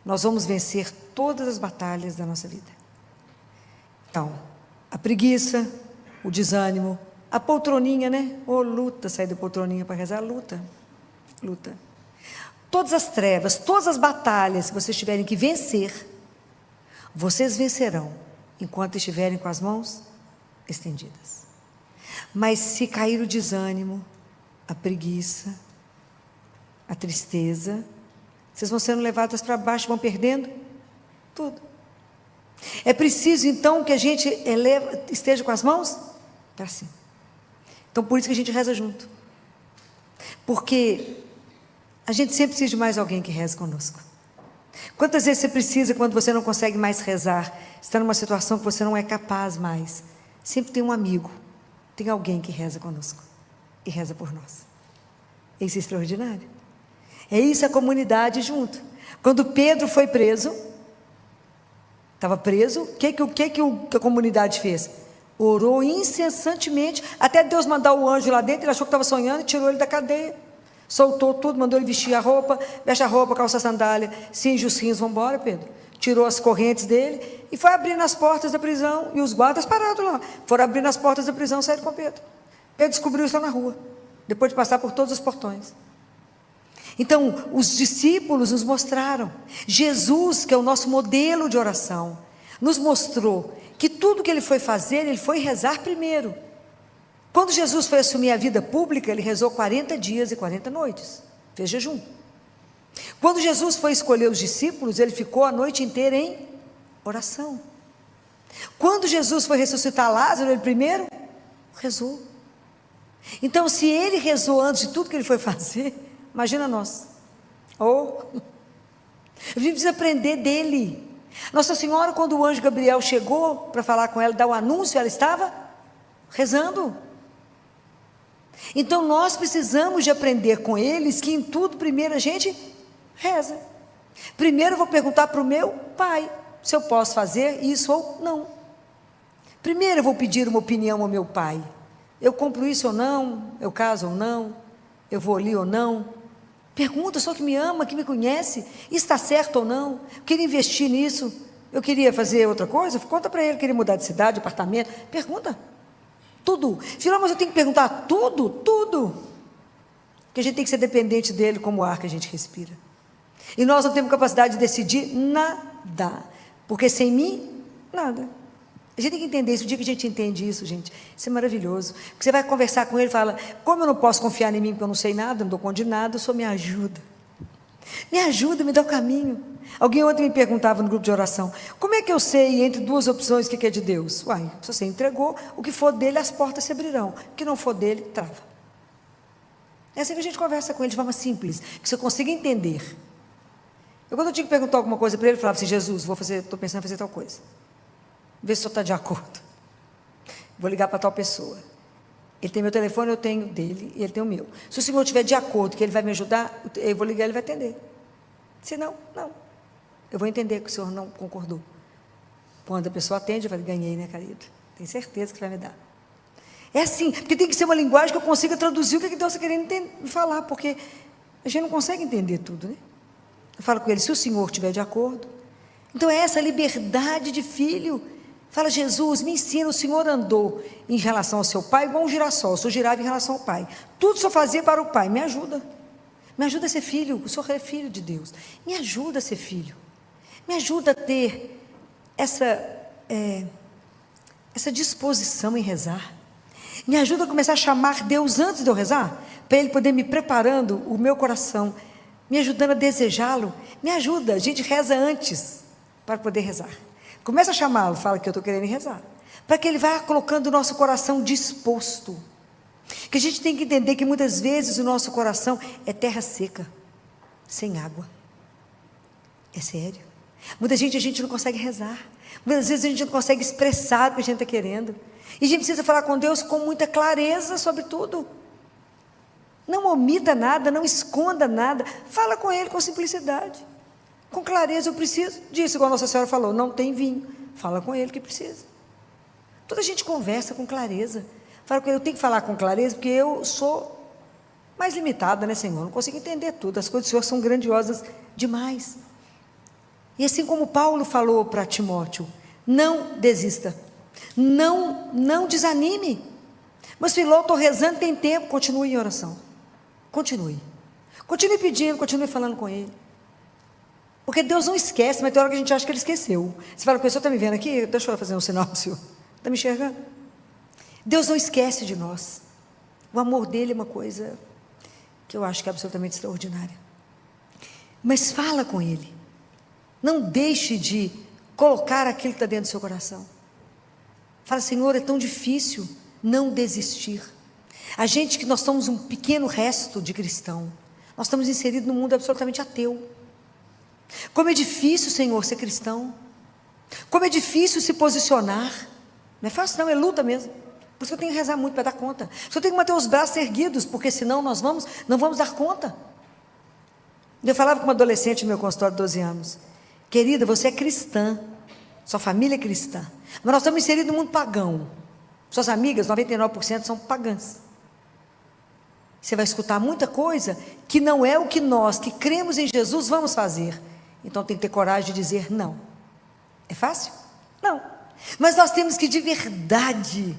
Speaker 1: nós vamos vencer todas as batalhas da nossa vida. Então, a preguiça, o desânimo, a poltroninha, né? Luta, sair da poltroninha para rezar, luta. Todas as trevas, todas as batalhas que vocês tiverem que vencer, vocês vencerão, enquanto estiverem com as mãos estendidas. Mas se cair o desânimo, a preguiça, a tristeza, vocês vão sendo levadas para baixo, vão perdendo tudo. É preciso, então, que a gente esteja com as mãos para cima. Então, por isso que a gente reza junto. Porque a gente sempre precisa de mais alguém que reze conosco. Quantas vezes você precisa, quando você não consegue mais rezar, está numa situação que você não é capaz mais, sempre tem um amigo, tem alguém que reza conosco e reza por nós. Isso é extraordinário. É isso a comunidade junto. Quando Pedro foi preso, estava preso, o que a comunidade fez? Orou incessantemente, até Deus mandar o anjo lá dentro, ele achou que estava sonhando e tirou ele da cadeia. Soltou tudo, mandou ele vestir a roupa, veste a roupa, calça a sandália, cinge os rins, vamos embora, Pedro. Tirou as correntes dele e foi abrindo as portas da prisão, e os guardas parados lá, foram abrindo as portas da prisão e saíram com Pedro. Pedro descobriu isso lá na rua, depois de passar por todos os portões. Então, os discípulos nos mostraram, Jesus, que é o nosso modelo de oração, nos mostrou que tudo que ele foi fazer, ele foi rezar primeiro. Quando Jesus foi assumir a vida pública, ele rezou 40 dias e 40 noites, fez jejum. Quando Jesus foi escolher os discípulos, ele ficou a noite inteira em oração. Quando Jesus foi ressuscitar Lázaro, ele primeiro rezou. Então, se ele rezou antes de tudo que ele foi fazer, imagina nós. A gente precisa aprender dele. Nossa Senhora, quando o anjo Gabriel chegou para falar com ela, dar o anúncio, ela estava rezando. Então nós precisamos de aprender com eles que em tudo primeiro a gente reza. Primeiro eu vou perguntar para o meu pai se eu posso fazer isso ou não. Primeiro eu vou pedir uma opinião ao meu pai. Eu compro isso ou não? Eu caso ou não? Eu vou ali ou não? Pergunta, só que me ama, que me conhece, isso está certo ou não? Eu queria investir nisso, eu queria fazer outra coisa? Conta para ele, queria mudar de cidade, apartamento. Pergunta. Tudo. Filho, mas eu tenho que perguntar tudo. Porque a gente tem que ser dependente dele como o ar que a gente respira. E nós não temos capacidade de decidir nada. Porque sem mim, nada. A gente tem que entender isso. O dia que a gente entende isso, gente, isso é maravilhoso. Porque você vai conversar com ele e fala, como eu não posso confiar em mim porque eu não sei nada, não dou conta de nada, o Senhor me ajuda. Me ajuda, me dá o caminho. Alguém ontem me perguntava no grupo de oração, como é que eu sei entre duas opções o que é de Deus? Uai, se você entregou, o que for dele, as portas se abrirão. O que não for dele, trava. É assim que a gente conversa com ele de forma simples, que você consiga entender. Quando eu tinha que perguntar alguma coisa para ele, eu falava assim, Jesus, estou pensando em fazer tal coisa. Vê se o senhor está de acordo. Vou ligar para tal pessoa. Ele tem meu telefone, eu tenho dele, e ele tem o meu. Se o senhor estiver de acordo que ele vai me ajudar, eu vou ligar, ele vai atender. Se não, não. Eu vou entender que o senhor não concordou. Quando a pessoa atende, eu falo, ganhei, né, querido? Tenho certeza que vai me dar. É assim, porque tem que ser uma linguagem que eu consiga traduzir o que Deus está querendo falar, porque a gente não consegue entender tudo, né? Eu falo com ele, se o senhor estiver de acordo. Então é essa liberdade de filho. Fala, Jesus, me ensina, o senhor andou em relação ao seu pai igual um girassol, o senhor girava em relação ao pai. Tudo o senhor fazia para o pai, me ajuda. Me ajuda a ser filho, o senhor é filho de Deus. Me ajuda a ser filho. Me ajuda a ter essa disposição em rezar. Me ajuda a começar a chamar Deus antes de eu rezar, para Ele poder me preparando o meu coração, me ajudando a desejá-lo. Me ajuda, a gente reza antes, para poder rezar. Começa a chamá-lo, fala que eu estou querendo rezar, para que Ele vá colocando o nosso coração disposto. Que a gente tem que entender que muitas vezes o nosso coração é terra seca, sem água. É sério. Muita gente a gente não consegue rezar. Muitas vezes a gente não consegue expressar o que a gente está querendo. E a gente precisa falar com Deus com muita clareza sobre tudo. Não omita nada, não esconda nada. Fala com Ele com simplicidade. Com clareza, eu preciso disso, igual a Nossa Senhora falou, não tem vinho. Fala com Ele que precisa. Toda a gente conversa com clareza. Fala com Ele, eu tenho que falar com clareza, porque eu sou mais limitada, né, Senhor? Não consigo entender tudo. As coisas do Senhor são grandiosas demais. E assim como Paulo falou para Timóteo, não desista, não desanime. Mas filho, eu estou rezando, tem tempo, continue em oração. Continue pedindo, continue falando com Ele. Porque Deus não esquece, mas tem hora que a gente acha que Ele esqueceu. Você fala, o senhor está me vendo aqui? Deixa eu fazer um sinal, senhor. Está me enxergando? Deus não esquece de nós. O amor dele é uma coisa que eu acho que é absolutamente extraordinária. Mas fala com Ele. Não deixe de colocar aquilo que está dentro do seu coração. Fala, Senhor, é tão difícil não desistir. A gente que nós somos um pequeno resto de cristão, nós estamos inseridos num mundo absolutamente ateu. Como é difícil, Senhor, ser cristão. Como é difícil se posicionar. Não é fácil não, é luta mesmo. Por isso eu tenho que rezar muito para dar conta. Por isso eu tenho que manter os braços erguidos, porque senão nós não vamos dar conta. Eu falava com uma adolescente no meu consultório de 12 anos. Querida, você é cristã, sua família é cristã, mas nós estamos inseridos no mundo pagão. Suas amigas, 99% são pagãs. Você vai escutar muita coisa que não é o que nós, que cremos em Jesus, vamos fazer. Então tem que ter coragem de dizer não. É fácil? Não. Mas nós temos que de verdade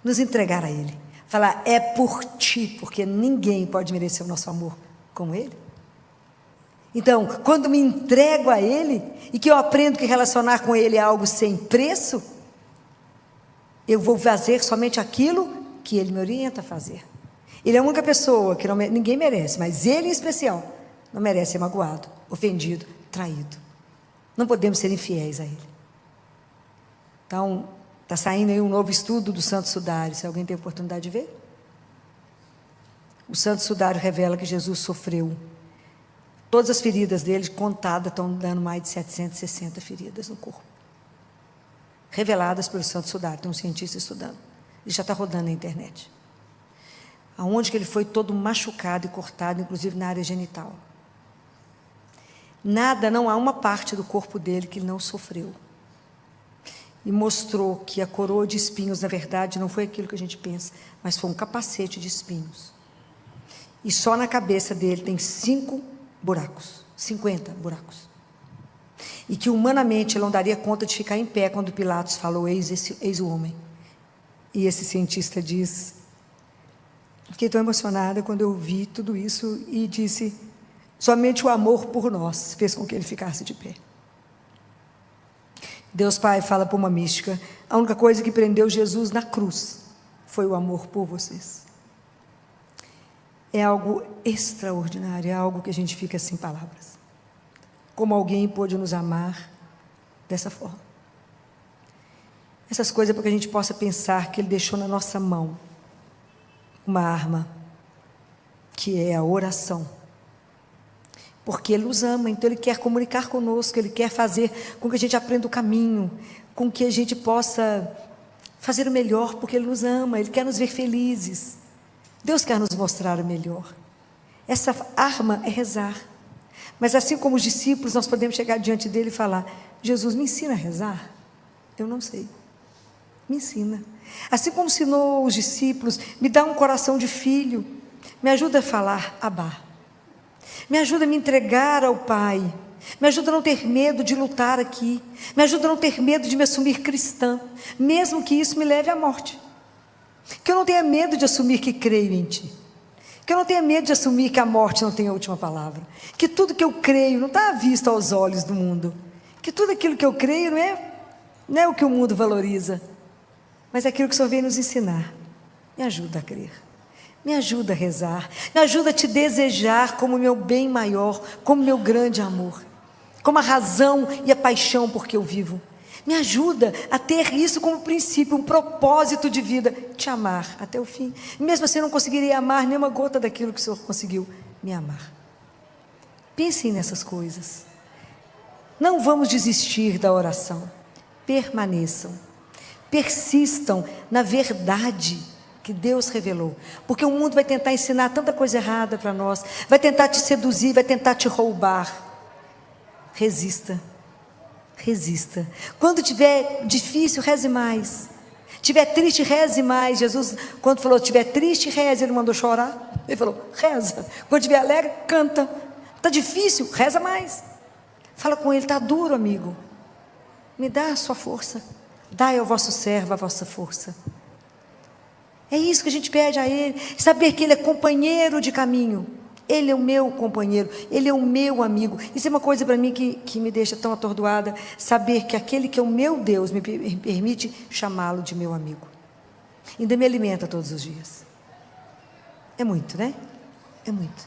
Speaker 1: nos entregar a Ele. Falar, é por Ti, porque ninguém pode merecer o nosso amor como Ele. Então, quando me entrego a Ele, e que eu aprendo que relacionar com Ele é algo sem preço, eu vou fazer somente aquilo que Ele me orienta a fazer. Ele é a única pessoa que ninguém merece, mas Ele em especial, não merece ser magoado, ofendido, traído. Não podemos ser infiéis a Ele. Então, está saindo aí um novo estudo do Santo Sudário, se alguém tem oportunidade de ver. O Santo Sudário revela que Jesus sofreu. Todas as feridas dele, contadas, estão dando mais de 760 feridas no corpo. Reveladas pelo Santo Sudário, tem um cientista estudando. Ele já está rodando na internet. Aonde que ele foi todo machucado e cortado, inclusive na área genital. Não há uma parte do corpo dele que ele não sofreu. E mostrou que a coroa de espinhos, na verdade, não foi aquilo que a gente pensa, mas foi um capacete de espinhos. E só na cabeça dele tem 50 buracos. E que humanamente ele não daria conta de ficar em pé quando Pilatos falou, eis o homem. E esse cientista diz, fiquei tão emocionada quando eu vi tudo isso e disse, somente o amor por nós fez com que ele ficasse de pé. Deus Pai fala para uma mística, a única coisa que prendeu Jesus na cruz foi o amor por vocês. é algo extraordinário, é algo que a gente fica sem palavras. Como alguém pôde nos amar dessa forma. Essas coisas é para que a gente possa pensar que Ele deixou na nossa mão uma arma, que é a oração. Porque Ele nos ama, então Ele quer comunicar conosco, Ele quer fazer com que a gente aprenda o caminho, com que a gente possa fazer o melhor, porque Ele nos ama, Ele quer nos ver felizes. Deus quer nos mostrar o melhor. Essa arma é rezar. Mas assim como os discípulos, nós podemos chegar diante dele e falar: Jesus, me ensina a rezar? Eu não sei. Me ensina. Assim como ensinou os discípulos, me dá um coração de filho. Me ajuda a falar Abá. Me ajuda a me entregar ao Pai. Me ajuda a não ter medo de lutar aqui. Me ajuda a não ter medo de me assumir cristã, mesmo que isso me leve à morte. Que eu não tenha medo de assumir que creio em Ti. Que eu não tenha medo de assumir que a morte não tem a última palavra. Que tudo que eu creio não está à vista aos olhos do mundo. Que tudo aquilo que eu creio não é o que o mundo valoriza, mas é aquilo que o Senhor veio nos ensinar. Me ajuda a crer. Me ajuda a rezar. Me ajuda a Te desejar como meu bem maior, como meu grande amor, como a razão e a paixão por que eu vivo. Me ajuda a ter isso como princípio, um propósito de vida, Te amar até o fim. Mesmo assim eu não conseguiria amar nenhuma gota daquilo que o Senhor conseguiu me amar. Pensem nessas coisas. Não vamos desistir da oração. Permaneçam. Persistam na verdade que Deus revelou. Porque o mundo vai tentar ensinar tanta coisa errada para nós. Vai tentar te seduzir, vai tentar te roubar. Resista. Resista. Quando tiver difícil, reze mais. Tiver triste, reze mais. Jesus, quando falou, tiver triste, reze, Ele mandou chorar. Ele falou, reza. Quando tiver alegre, canta. Está difícil, reza mais. Fala com Ele, está duro, amigo. Me dá a sua força. Dai ao vosso servo a vossa força. É isso que a gente pede a Ele. Saber que Ele é companheiro de caminho. Ele é o meu companheiro, Ele é o meu amigo. Isso é uma coisa para mim que me deixa tão atordoada, saber que aquele que é o meu Deus me permite chamá-lo de meu amigo. Ainda me alimenta todos os dias. É muito, né? É muito.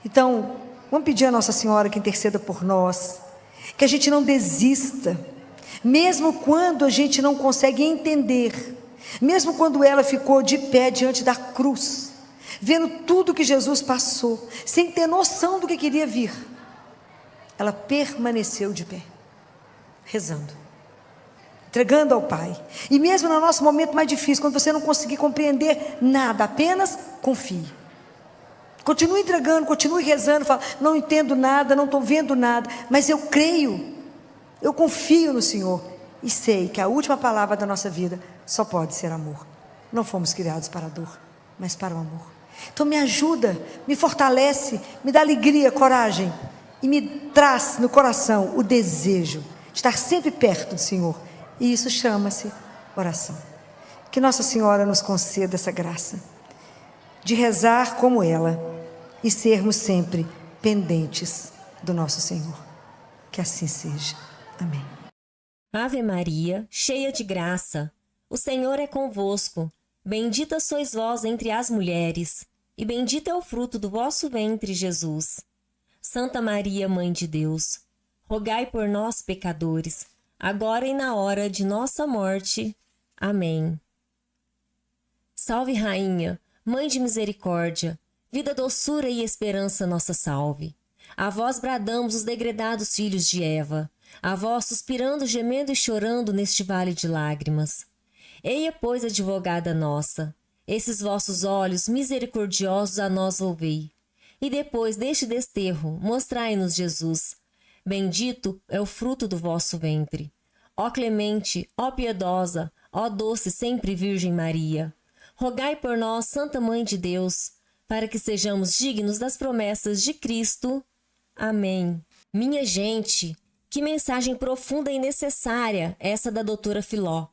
Speaker 1: Então, vamos pedir a Nossa Senhora que interceda por nós, que a gente não desista, mesmo quando a gente não consegue entender, mesmo quando ela ficou de pé diante da cruz, vendo tudo que Jesus passou, sem ter noção do que queria vir, ela permaneceu de pé, rezando, entregando ao Pai. E mesmo no nosso momento mais difícil, quando você não conseguir compreender nada, apenas confie. Continue entregando, continue rezando, fala, não entendo nada, não estou vendo nada, mas eu creio, eu confio no Senhor, e sei que a última palavra da nossa vida só pode ser amor. Não fomos criados para a dor, mas para o amor. Então me ajuda, me fortalece, me dá alegria, coragem, e me traz no coração o desejo de estar sempre perto do Senhor, e isso chama-se oração. Que Nossa Senhora nos conceda essa graça, de rezar como ela, e sermos sempre pendentes do nosso Senhor. Que assim seja. Amém.
Speaker 3: Ave Maria, cheia de graça, o Senhor é convosco. Bendita sois vós entre as mulheres, e bendito é o fruto do vosso ventre, Jesus. Santa Maria, Mãe de Deus, rogai por nós, pecadores, agora e na hora de nossa morte. Amém. Salve, Rainha, Mãe de misericórdia, vida, doçura e esperança, nossa salve. A vós bradamos os degredados filhos de Eva, a vós suspirando, gemendo e chorando neste vale de lágrimas. Eia, pois, advogada nossa, esses vossos olhos misericordiosos a nós volvei, e depois deste desterro mostrai-nos Jesus. Bendito é o fruto do vosso ventre. Ó clemente, ó piedosa, ó doce sempre Virgem Maria, rogai por nós, Santa Mãe de Deus, para que sejamos dignos das promessas de Cristo. Amém. Minha gente, que mensagem profunda e necessária essa da doutora Filó,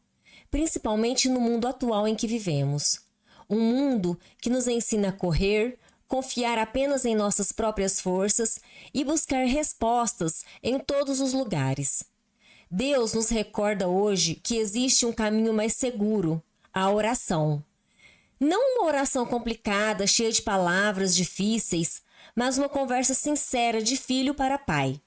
Speaker 3: principalmente no mundo atual em que vivemos. Um mundo que nos ensina a correr, confiar apenas em nossas próprias forças e buscar respostas em todos os lugares. Deus nos recorda hoje que existe um caminho mais seguro, a oração. Não uma oração complicada, cheia de palavras difíceis, mas uma conversa sincera de filho para pai.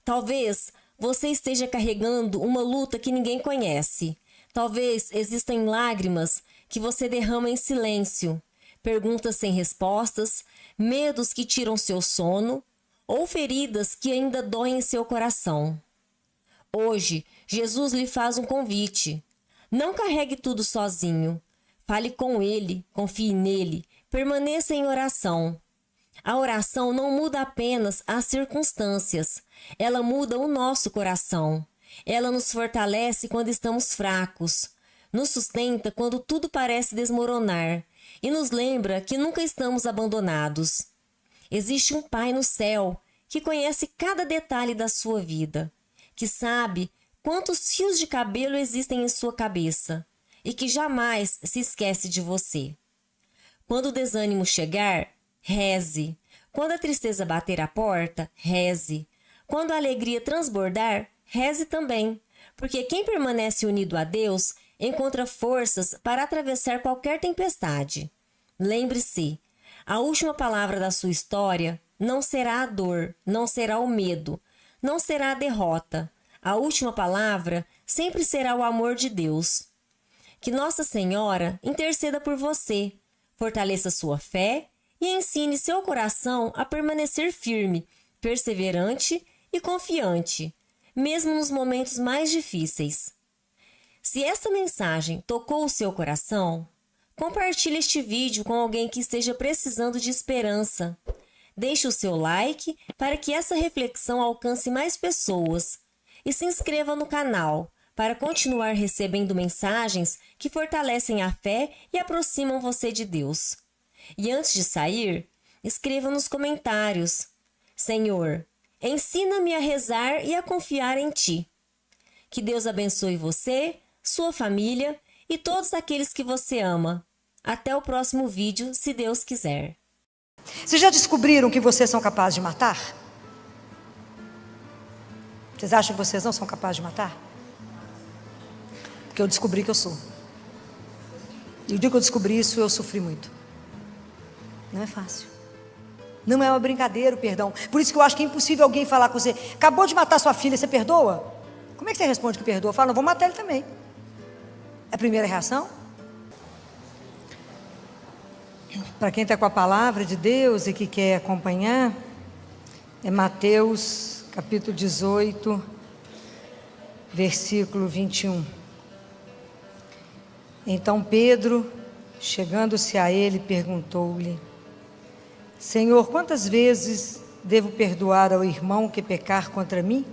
Speaker 3: Talvez você esteja carregando uma luta que ninguém conhece. Talvez existam lágrimas que você derrama em silêncio, perguntas sem respostas, medos que tiram seu sono ou feridas que ainda doem em seu coração. Hoje, Jesus lhe faz um convite. Não carregue tudo sozinho. Fale com Ele, confie nele, permaneça em oração. A oração não muda apenas as circunstâncias, ela muda o nosso coração. Ela nos fortalece quando estamos fracos, nos sustenta quando tudo parece desmoronar e nos lembra que nunca estamos abandonados. Existe um Pai no céu que conhece cada detalhe da sua vida, que sabe quantos fios de cabelo existem em sua cabeça e que jamais se esquece de você. Quando o desânimo chegar, reze. Quando a tristeza bater a porta, reze. Quando a alegria transbordar, reze também, porque quem permanece unido a Deus encontra forças para atravessar qualquer tempestade. Lembre-se, a última palavra da sua história não será a dor, não será o medo, não será a derrota. A última palavra sempre será o amor de Deus. Que Nossa Senhora interceda por você, fortaleça sua fé e ensine seu coração a permanecer firme, perseverante e confiante, mesmo nos momentos mais difíceis. Se esta mensagem tocou o seu coração, compartilhe este vídeo com alguém que esteja precisando de esperança. Deixe o seu like para que essa reflexão alcance mais pessoas e se inscreva no canal para continuar recebendo mensagens que fortalecem a fé e aproximam você de Deus. E antes de sair, escreva nos comentários: Senhor, ensina-me a rezar e a confiar em Ti. Que Deus abençoe você, sua família e todos aqueles que você ama. Até o próximo vídeo, se Deus quiser.
Speaker 1: Vocês já descobriram que vocês são capazes de matar? Vocês acham que vocês não são capazes de matar? Porque eu descobri que eu sou. E o dia que eu descobri isso, eu sofri muito. Não é fácil. Não é uma brincadeira o perdão. Por isso que eu acho que é impossível alguém falar com você: acabou de matar sua filha, você perdoa? Como é que você responde que perdoa? Fala: não, vou matar ele também. É a primeira reação? Para quem está com a palavra de Deus e que quer acompanhar, é Mateus capítulo 18, versículo 21. Então Pedro, chegando-se a ele, perguntou-lhe: Senhor, quantas vezes devo perdoar ao irmão que pecar contra mim?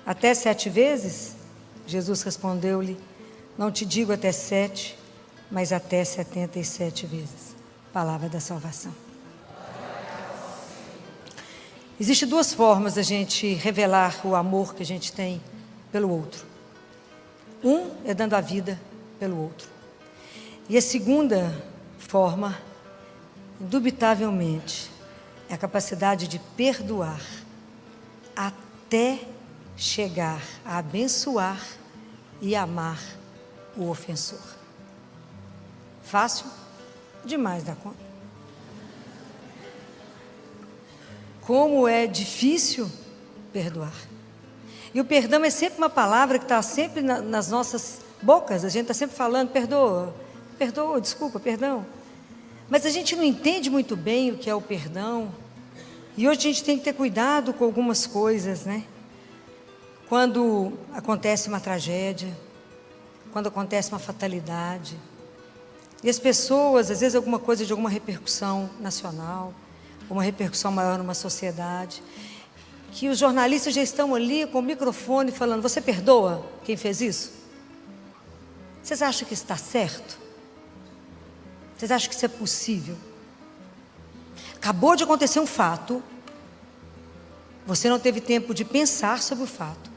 Speaker 1: Até 7 vezes? Jesus respondeu-lhe: não te digo até 7, mas até 77 vezes. Palavra da salvação. Existem 2 formas da gente revelar o amor que a gente tem pelo outro. Um é dando a vida pelo outro. E a segunda forma, indubitavelmente, é a capacidade de perdoar até chegar a abençoar e amar o ofensor. Fácil? Demais da conta. Como é difícil perdoar. E o perdão é sempre uma palavra que está sempre nas nossas bocas. A gente está sempre falando: perdoa, perdoa, desculpa, perdão. Mas a gente não entende muito bem o que é o perdão. E hoje a gente tem que ter cuidado com algumas coisas, né? Quando acontece uma tragédia, quando acontece uma fatalidade, e as pessoas, às vezes alguma coisa de alguma repercussão nacional, uma repercussão maior numa sociedade, que os jornalistas já estão ali com o microfone falando: você perdoa quem fez isso? Vocês acham que está certo? Vocês acham que isso é possível? Acabou de acontecer um fato, você não teve tempo de pensar sobre o fato.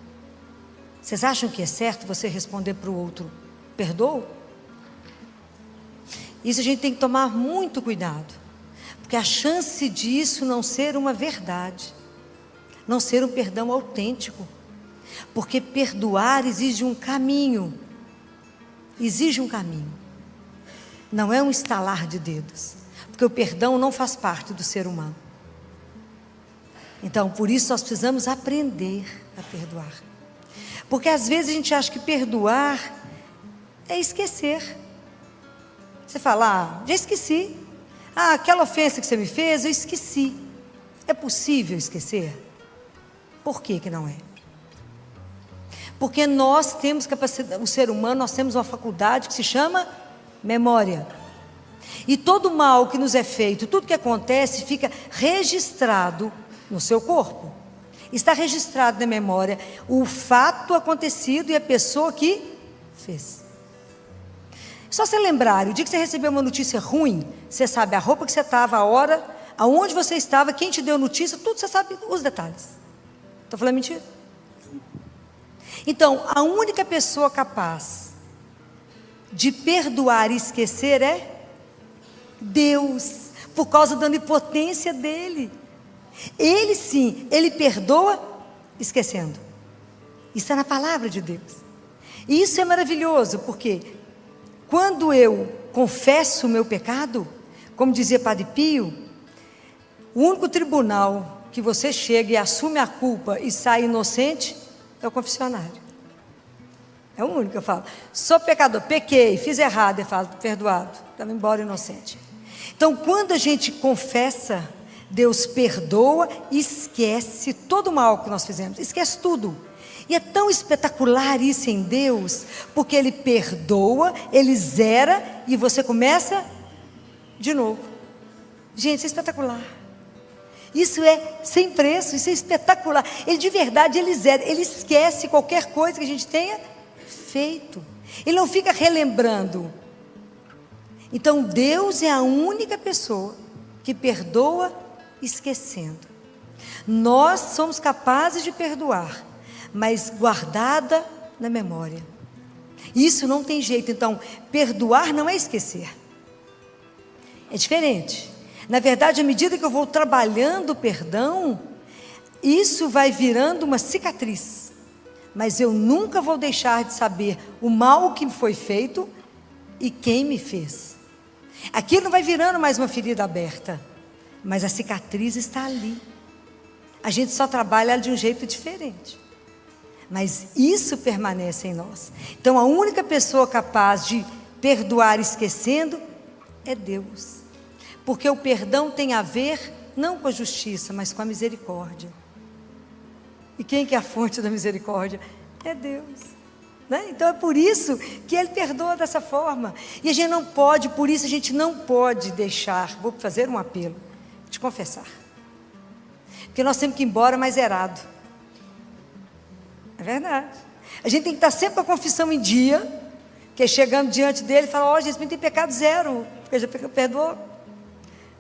Speaker 1: Vocês acham que é certo você responder para o outro: perdoa? Isso a gente tem que tomar muito cuidado, porque a chance disso não ser uma verdade, não ser um perdão autêntico, porque perdoar exige um caminho, Não é um estalar de dedos, porque o perdão não faz parte do ser humano. Então, por isso nós precisamos aprender a perdoar. Porque às vezes a gente acha que perdoar é esquecer. Você fala, já esqueci. Aquela ofensa que você me fez, eu esqueci. É possível esquecer? Por que que não é? Porque nós temos capacidade, o ser humano, nós temos uma faculdade que se chama memória. E todo mal que nos é feito, tudo que acontece, fica registrado no seu corpo. Está registrado na memória o fato acontecido e a pessoa que fez. Só você lembrar, o dia que você recebeu uma notícia ruim, você sabe a roupa que você estava, a hora, aonde você estava, quem te deu notícia, tudo você sabe os detalhes. Estou falando mentira? Então, a única pessoa capaz de perdoar e esquecer é Deus, por causa da onipotência dele. Ele sim, ele perdoa esquecendo. Isso está na palavra de Deus. E isso é maravilhoso, porque quando eu confesso o meu pecado, como dizia Padre Pio, o único tribunal que você chega e assume a culpa e sai inocente é o confessionário. É o único que eu falo. Sou pecador, pequei, fiz errado, eu falo, perdoado, estava embora inocente. Então, quando a gente confessa, Deus perdoa e esquece todo o mal que nós fizemos, esquece tudo. E é tão espetacular isso em Deus, porque Ele perdoa, Ele zera e você começa de novo. Gente, isso é espetacular. Isso é sem preço, isso é espetacular. Ele de verdade, Ele zera, Ele esquece qualquer coisa que a gente tenha feito. Ele não fica relembrando. Então Deus é a única pessoa que perdoa esquecendo. Nós somos capazes de perdoar, mas guardada na memória. Isso não tem jeito. Então, perdoar não é esquecer. É diferente. Na verdade, à medida que eu vou trabalhando o perdão, isso vai virando uma cicatriz. Mas eu nunca vou deixar de saber o mal que foi feito e quem me fez. Aquilo vai virando mais uma ferida aberta, mas a cicatriz está ali. A gente só trabalha de um jeito diferente. Mas isso permanece em nós. Então, a única pessoa capaz de perdoar esquecendo é Deus. Porque o perdão tem a ver, não com a justiça, mas com a misericórdia. E quem que é a fonte da misericórdia? É Deus. Né? Então, é por isso que Ele perdoa dessa forma. E a gente não pode, por isso a gente não pode deixar, vou fazer um apelo, de confessar. Porque nós temos que ir embora mais zerado. É verdade. A gente tem que estar sempre com a confissão em dia, que é chegando diante dele e falar, ó, Jesus, tem pecado zero, porque já perdoou,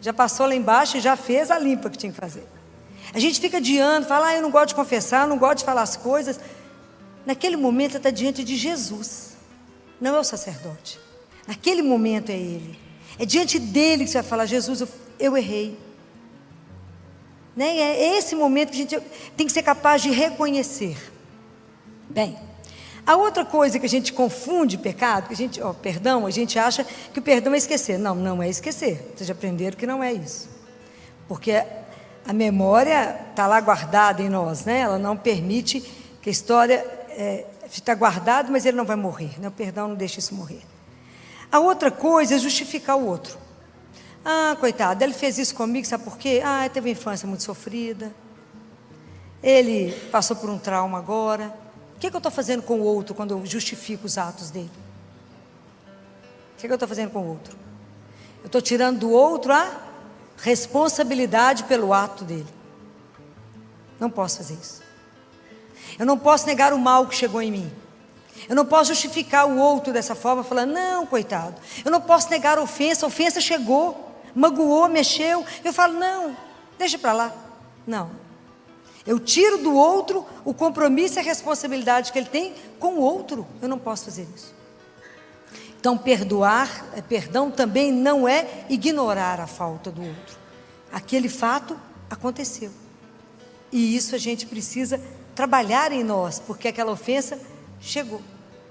Speaker 1: já passou lá embaixo e já fez a limpa que tinha que fazer. A gente fica adiando, fala, eu não gosto de confessar, eu não gosto de falar as coisas. Naquele momento está diante de Jesus, não é o sacerdote. Naquele momento é Ele. É diante dele que você vai falar, Jesus, eu errei. Né? É esse momento que a gente tem que ser capaz de reconhecer. Bem, a outra coisa que a gente confunde pecado, que a gente, perdão, a gente acha que o perdão é esquecer. Não, não é esquecer. Vocês já aprenderam que não é isso. Porque a memória está lá guardada em nós, né? Ela não permite que a história está guardada, mas ele não vai morrer. Né? O perdão não deixa isso morrer. A outra coisa é justificar o outro. Coitado, ele fez isso comigo, sabe por quê? Ele teve uma infância muito sofrida. Ele passou por um trauma agora. O que eu estou fazendo com o outro quando eu justifico os atos dele? O que eu estou fazendo com o outro? Eu estou tirando do outro a responsabilidade pelo ato dele. Não posso fazer isso. Eu não posso negar o mal que chegou em mim. Eu não posso justificar o outro dessa forma, falando, não, coitado. Eu não posso negar a ofensa chegou, magoou, mexeu. Eu falo, não, deixa para lá. Não. Eu tiro do outro o compromisso e a responsabilidade que ele tem com o outro. Eu não posso fazer isso. Então, perdão também não é ignorar a falta do outro. Aquele fato aconteceu. E isso a gente precisa trabalhar em nós, porque aquela ofensa chegou.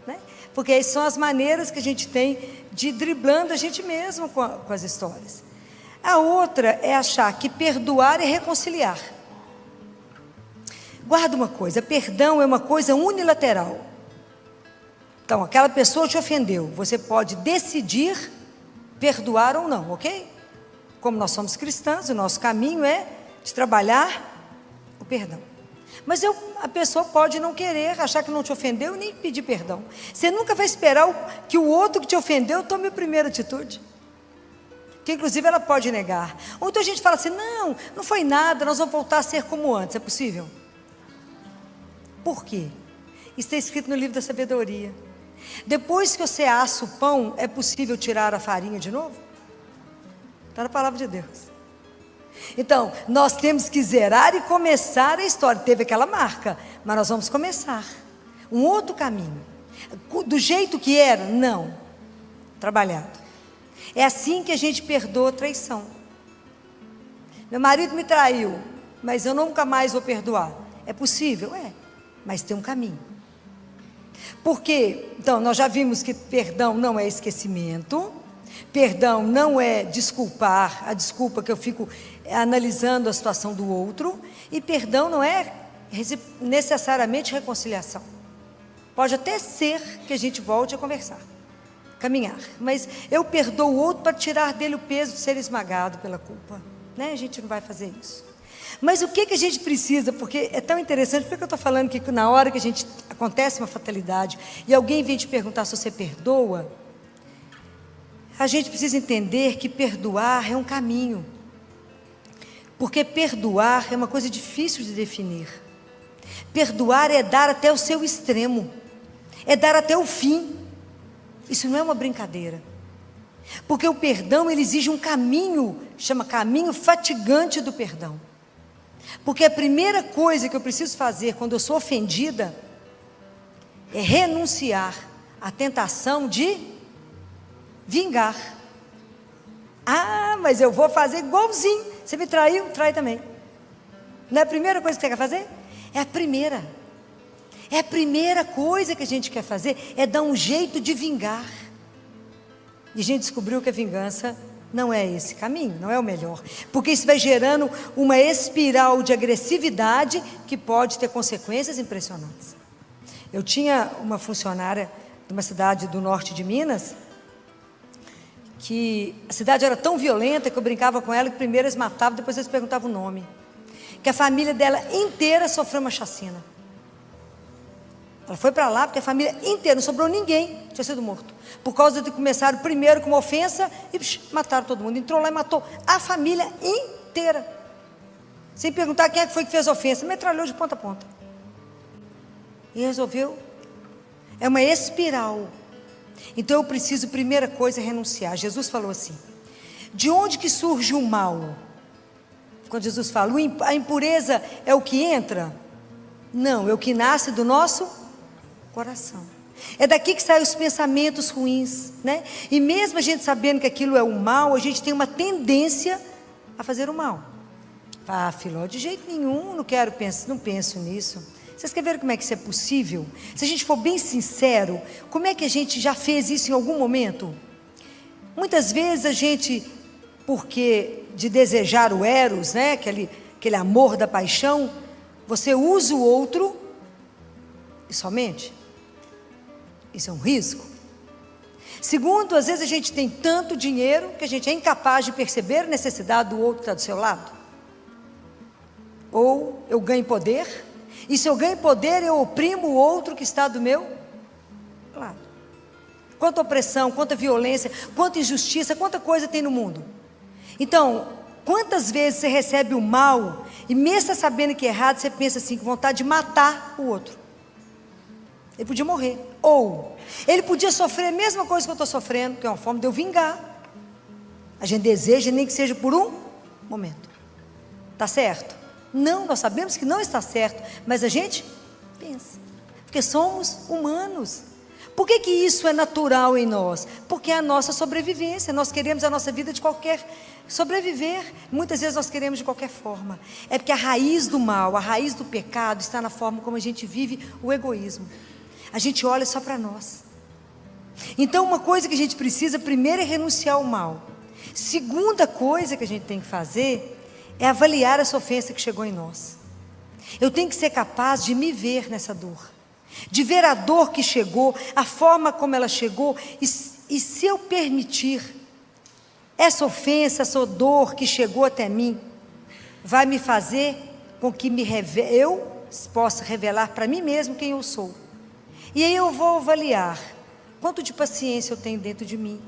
Speaker 1: Né? Porque essas são as maneiras que a gente tem de ir driblando a gente mesmo com as histórias. A outra é achar que perdoar é reconciliar. Guarda uma coisa, perdão é uma coisa unilateral. Então, aquela pessoa te ofendeu, você pode decidir perdoar ou não, ok? Como nós somos cristãos, o nosso caminho é de trabalhar o perdão. Mas a pessoa pode não querer, achar que não te ofendeu e nem pedir perdão. Você nunca vai esperar que o outro que te ofendeu tome a primeira atitude. Que inclusive ela pode negar. Ou então a gente fala assim, não foi nada, nós vamos voltar a ser como antes. É possível? Por quê? Isso está escrito no livro da sabedoria. Depois que você assa o pão, é possível tirar a farinha de novo? Está na palavra de Deus. Então, nós temos que zerar e começar a história. Teve aquela marca, mas nós vamos começar um outro caminho. Do jeito que era? Não. Trabalhado. É assim que a gente perdoa a traição. Meu marido me traiu, mas eu nunca mais vou perdoar. É possível? É, mas tem um caminho. Por quê? Então, nós já vimos que perdão não é esquecimento. Perdão não é desculpar, a desculpa que eu fico analisando a situação do outro. E perdão não é necessariamente reconciliação. Pode até ser que a gente volte a conversar, caminhar. Mas eu perdoo o outro para tirar dele o peso de ser esmagado pela culpa. Né? A gente não vai fazer isso. Mas o que a gente precisa, porque é tão interessante, porque eu estou falando que na hora que acontece uma fatalidade e alguém vem te perguntar se você perdoa, a gente precisa entender que perdoar é um caminho. Porque perdoar é uma coisa difícil de definir. Perdoar é dar até o seu extremo. É dar até o fim. Isso não é uma brincadeira. Porque o perdão, ele exige um caminho, chama caminho fatigante do perdão. Porque a primeira coisa que eu preciso fazer quando eu sou ofendida é renunciar à tentação de vingar. Ah, mas eu vou fazer igualzinho. Você me traiu, trai também. Não é a primeira coisa que você quer fazer? É a primeira. É a primeira coisa que a gente quer fazer, é dar um jeito de vingar. E a gente descobriu que a vingança não é esse caminho, não é o melhor. Porque isso vai gerando uma espiral de agressividade que pode ter consequências impressionantes. Eu tinha uma funcionária de uma cidade do norte de Minas, que a cidade era tão violenta que eu brincava com ela que primeiro eles matavam, depois eles perguntavam o nome. Que a família dela inteira sofreu uma chacina. Ela foi para lá porque a família inteira, não sobrou ninguém, tinha sido morto. Por causa de começaram primeiro com uma ofensa e mataram todo mundo. Entrou lá e matou a família inteira. Sem perguntar quem é que foi que fez a ofensa. Metralhou de ponta a ponta. E resolveu. É uma espiral. Então eu preciso, primeira coisa, renunciar. Jesus falou assim: de onde que surge o mal? Quando Jesus fala, a impureza é o que entra? Não, é o que nasce do nosso coração. É daqui que saem os pensamentos ruins, né? E mesmo a gente sabendo que aquilo é o mal, a gente tem uma tendência a fazer o mal. Ah, Filó, de jeito nenhum, não penso nisso. Vocês querem ver como é que isso é possível? Se a gente for bem sincero, como é que a gente já fez isso em algum momento? Muitas vezes a gente, porque de desejar o eros, né? Aquele amor da paixão, você usa o outro e somente. Isso é um risco. Segundo, às vezes a gente tem tanto dinheiro que a gente é incapaz de perceber a necessidade do outro que está do seu lado. Ou eu ganho poder, e se eu ganho poder, eu oprimo o outro que está do meu lado. Quanta opressão, quanta violência, quanta injustiça, quanta coisa tem no mundo. Então, quantas vezes você recebe o mal, e mesmo sabendo que é errado, você pensa assim, com vontade de matar o outro. Ele podia morrer, ou ele podia sofrer a mesma coisa que eu estou sofrendo, que é uma forma de eu vingar. A gente deseja, nem que seja por um momento. Está certo? Não, nós sabemos que não está certo, mas a gente pensa, porque somos humanos. Por que isso é natural em nós? Porque é a nossa sobrevivência, nós queremos a nossa vida de qualquer sobreviver, muitas vezes nós queremos de qualquer forma. É porque a raiz do mal, a raiz do pecado está na forma como a gente vive o egoísmo. A gente olha só para nós. Então, uma coisa que a gente precisa, primeiro, é renunciar ao mal. Segunda coisa que a gente tem que fazer é avaliar essa ofensa que chegou em nós. Eu tenho que ser capaz de me ver nessa dor, de ver a dor que chegou, a forma como ela chegou, e se eu permitir, essa ofensa, essa dor que chegou até mim, vai me fazer com que eu possa revelar para mim mesmo quem eu sou. E aí eu vou avaliar quanto de paciência eu tenho dentro de mim,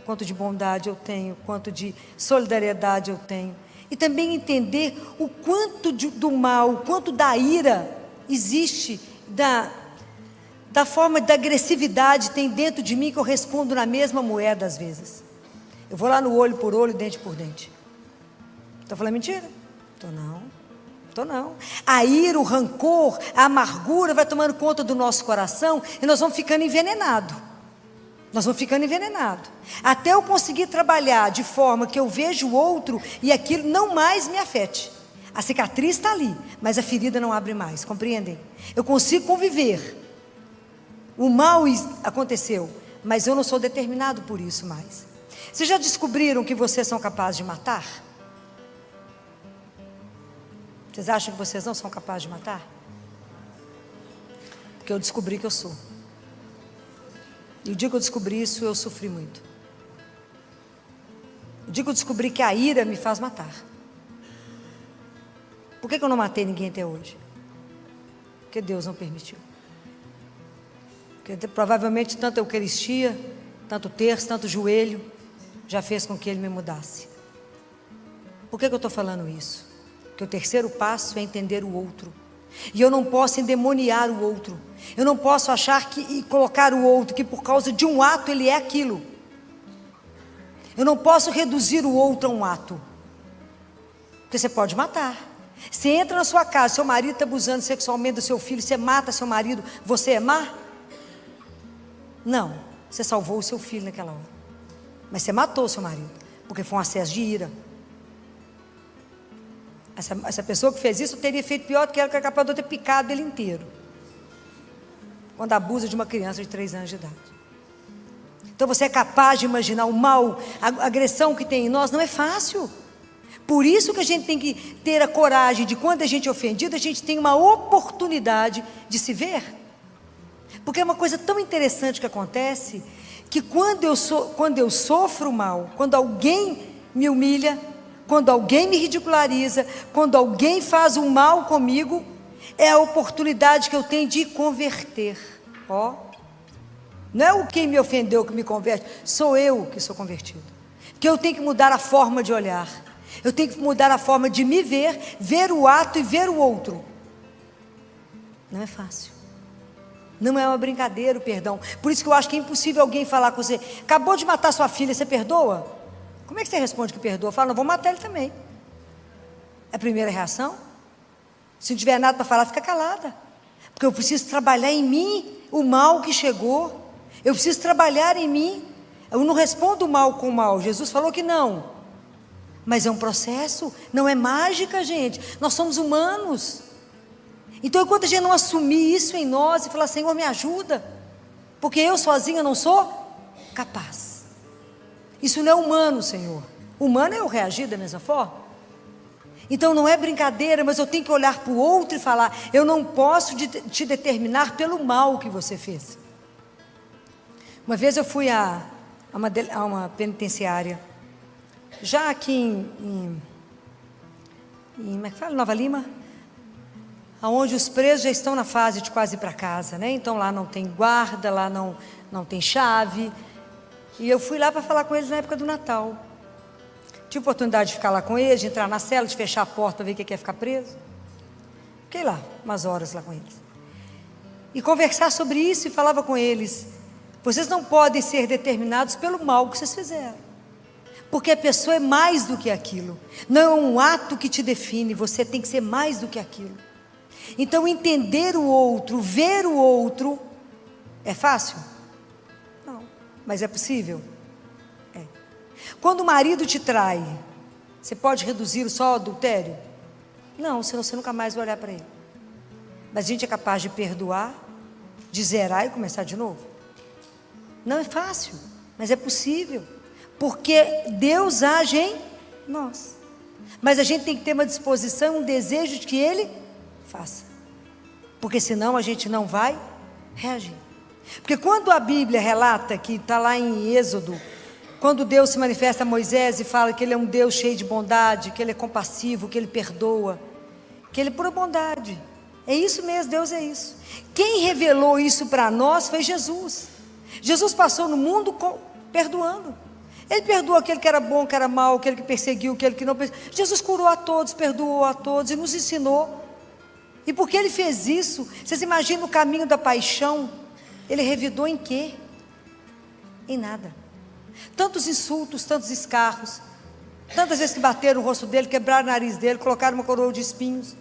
Speaker 1: quanto de bondade eu tenho, quanto de solidariedade eu tenho. E também entender o quanto do mal, o quanto da ira existe, da forma da agressividade tem dentro de mim, que eu respondo na mesma moeda às vezes. Eu vou lá no olho por olho, dente por dente. Estou falando mentira? Estou não. A ira, o rancor, a amargura vai tomando conta do nosso coração e nós vamos ficando envenenados. Até eu conseguir trabalhar de forma que eu vejo o outro e aquilo não mais me afete. A cicatriz está ali, mas a ferida não abre mais, compreendem? Eu consigo conviver. O mal aconteceu, mas eu não sou determinado por isso mais. Vocês já descobriram que vocês são capazes de matar? Vocês acham que vocês não são capazes de matar? Porque eu descobri que eu sou. E o dia que eu descobri isso, eu sofri muito. O dia que eu descobri que a ira me faz matar. Por que eu não matei ninguém até hoje? Porque Deus não permitiu. Porque provavelmente tanta Eucaristia, tanto terço, tanto joelho, já fez com que Ele me mudasse. Por que eu estou falando isso? Porque o terceiro passo é entender o outro. E eu não posso endemoniar o outro. Eu não posso achar e colocar o outro, que por causa de um ato ele é aquilo. Eu não posso reduzir o outro a um ato. Porque você pode matar. Você entra na sua casa, seu marido está abusando sexualmente do seu filho, você mata seu marido, você é má? Não, você salvou o seu filho naquela hora. Mas você matou o seu marido, porque foi um acesso de ira. Essa pessoa que fez isso teria feito pior do que ela, que é capaz de ter picado ele inteiro. Quando abusa de uma criança de 3 anos de idade. Então você é capaz de imaginar o mal, a agressão que tem em nós, não é fácil. Por isso que a gente tem que ter a coragem de, quando a gente é ofendido, a gente tem uma oportunidade de se ver. Porque é uma coisa tão interessante que acontece, que quando eu sofro mal, quando alguém me humilha, quando alguém me ridiculariza, quando alguém faz um mal comigo, é a oportunidade que eu tenho de converter. Não é o quem me ofendeu que me converte, sou eu que sou convertido. Porque eu tenho que mudar a forma de olhar, eu tenho que mudar a forma de me ver, ver o ato e ver o outro. Não é fácil. Não é uma brincadeira o perdão. Por isso que eu acho que é impossível alguém falar com você: acabou de matar sua filha, você perdoa? Como é que você responde que perdoa? Fala: não, vou matar ele também. É a primeira reação. Se não tiver nada para falar, fica calada. Porque eu preciso trabalhar em mim o mal que chegou. Eu preciso trabalhar em mim. Eu não respondo mal com mal. Jesus falou que não. Mas é um processo, não é mágica, gente. Nós somos humanos. Então, enquanto a gente não assumir isso em nós e falar: Senhor, me ajuda, porque eu sozinha não sou capaz. Isso não é humano, Senhor. Humano é eu reagir da mesma forma. Então não é brincadeira, mas eu tenho que olhar para o outro e falar: eu não posso te determinar pelo mal que você fez. Uma vez eu fui a uma penitenciária, já aqui em como é que fala? Nova Lima, onde os presos já estão na fase de quase ir para casa, né? Então lá não tem guarda, lá não tem chave. E eu fui lá para falar com eles na época do Natal. Tive oportunidade de ficar lá com eles, de entrar na cela, de fechar a porta para ver o que é ficar preso. Fiquei lá, umas horas lá com eles. E conversar sobre isso, e falava com eles: vocês não podem ser determinados pelo mal que vocês fizeram. Porque a pessoa é mais do que aquilo. Não é um ato que te define, você tem que ser mais do que aquilo. Então entender o outro, ver o outro, é fácil? Não, mas é possível? É. Quando o marido te trai, você pode reduzir só ao adultério? Não, senão você nunca mais vai olhar para ele. Mas a gente é capaz de perdoar, de zerar e começar de novo? Não é fácil, mas é possível. Porque Deus age em nós. Mas a gente tem que ter uma disposição, um desejo de que Ele faça. Porque senão a gente não vai reagir. Porque quando a Bíblia relata, que está lá em Êxodo, quando Deus se manifesta a Moisés e fala que Ele é um Deus cheio de bondade, que Ele é compassivo, que Ele perdoa, que Ele é pura bondade. É isso mesmo, Deus é isso. Quem revelou isso para nós foi Jesus. Jesus passou no mundo perdoando. Ele perdoou aquele que era bom, que era mau, aquele que perseguiu, aquele que não perseguiu. Jesus curou a todos, perdoou a todos e nos ensinou. E porque Ele fez isso, vocês imaginam o caminho da paixão? Ele revidou em quê? Em nada. Tantos insultos, tantos escarros, tantas vezes que bateram o rosto dele, quebraram o nariz dele, colocaram uma coroa de espinhos,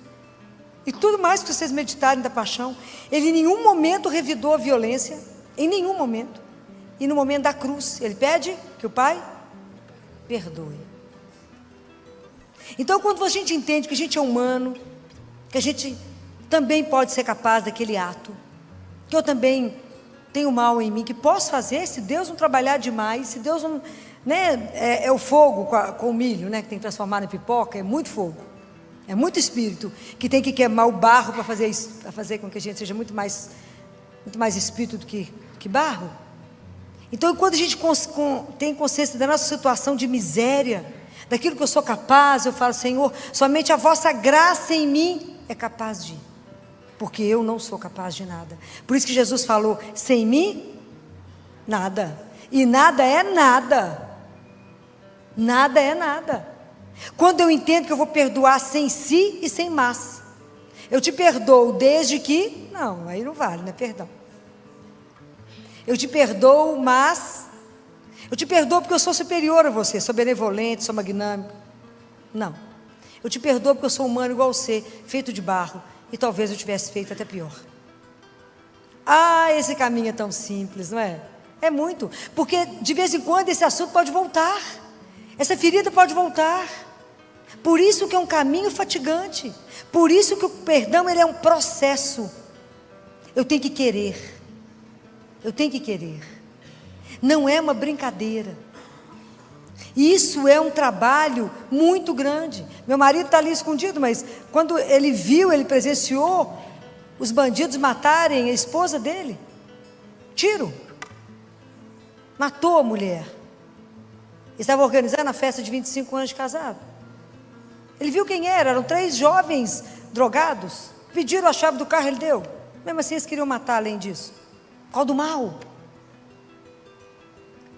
Speaker 1: e tudo mais que vocês meditarem da paixão. Ele em nenhum momento revidou a violência, em nenhum momento. E no momento da cruz, ele pede que o Pai perdoe. Então, quando a gente entende que a gente é humano, que a gente também pode ser capaz daquele ato, que eu também tenho mal em mim, que posso fazer, se Deus não trabalhar demais, se Deus não, né, é o fogo com o milho, né, que tem que transformar na pipoca, é muito fogo, é muito espírito, que tem que queimar o barro para fazer isso, para fazer com que a gente seja muito mais espírito do que barro. Então, quando a gente tem consciência da nossa situação de miséria, daquilo que eu sou capaz, eu falo: Senhor, somente a vossa graça em mim é capaz de, porque eu não sou capaz de nada. Por isso que Jesus falou: sem mim, nada. E nada é nada. Nada é nada. Quando eu entendo que eu vou perdoar sem si e sem mas. Eu te perdoo desde que... Não, aí não vale, não é perdão. Eu te perdoo, mas... Eu te perdoo porque eu sou superior a você, sou benevolente, sou magnânimo. Não. Eu te perdoo porque eu sou humano igual você, feito de barro. E talvez eu tivesse feito até pior. Ah, esse caminho é tão simples, não é? É muito. Porque de vez em quando esse assunto pode voltar. Essa ferida pode voltar. Por isso que é um caminho fatigante. Por isso que o perdão, ele é um processo. Eu tenho que querer. Eu tenho que querer. Não é uma brincadeira. Isso é um trabalho muito grande. Meu marido está ali escondido, mas quando ele viu, ele presenciou os bandidos matarem a esposa dele. Tiro. Matou a mulher. Estava organizando a festa de 25 anos de casado. Ele viu quem era, eram 3 jovens drogados. Pediram a chave do carro, ele deu. Mesmo assim, eles queriam matar além disso. Qual do mal?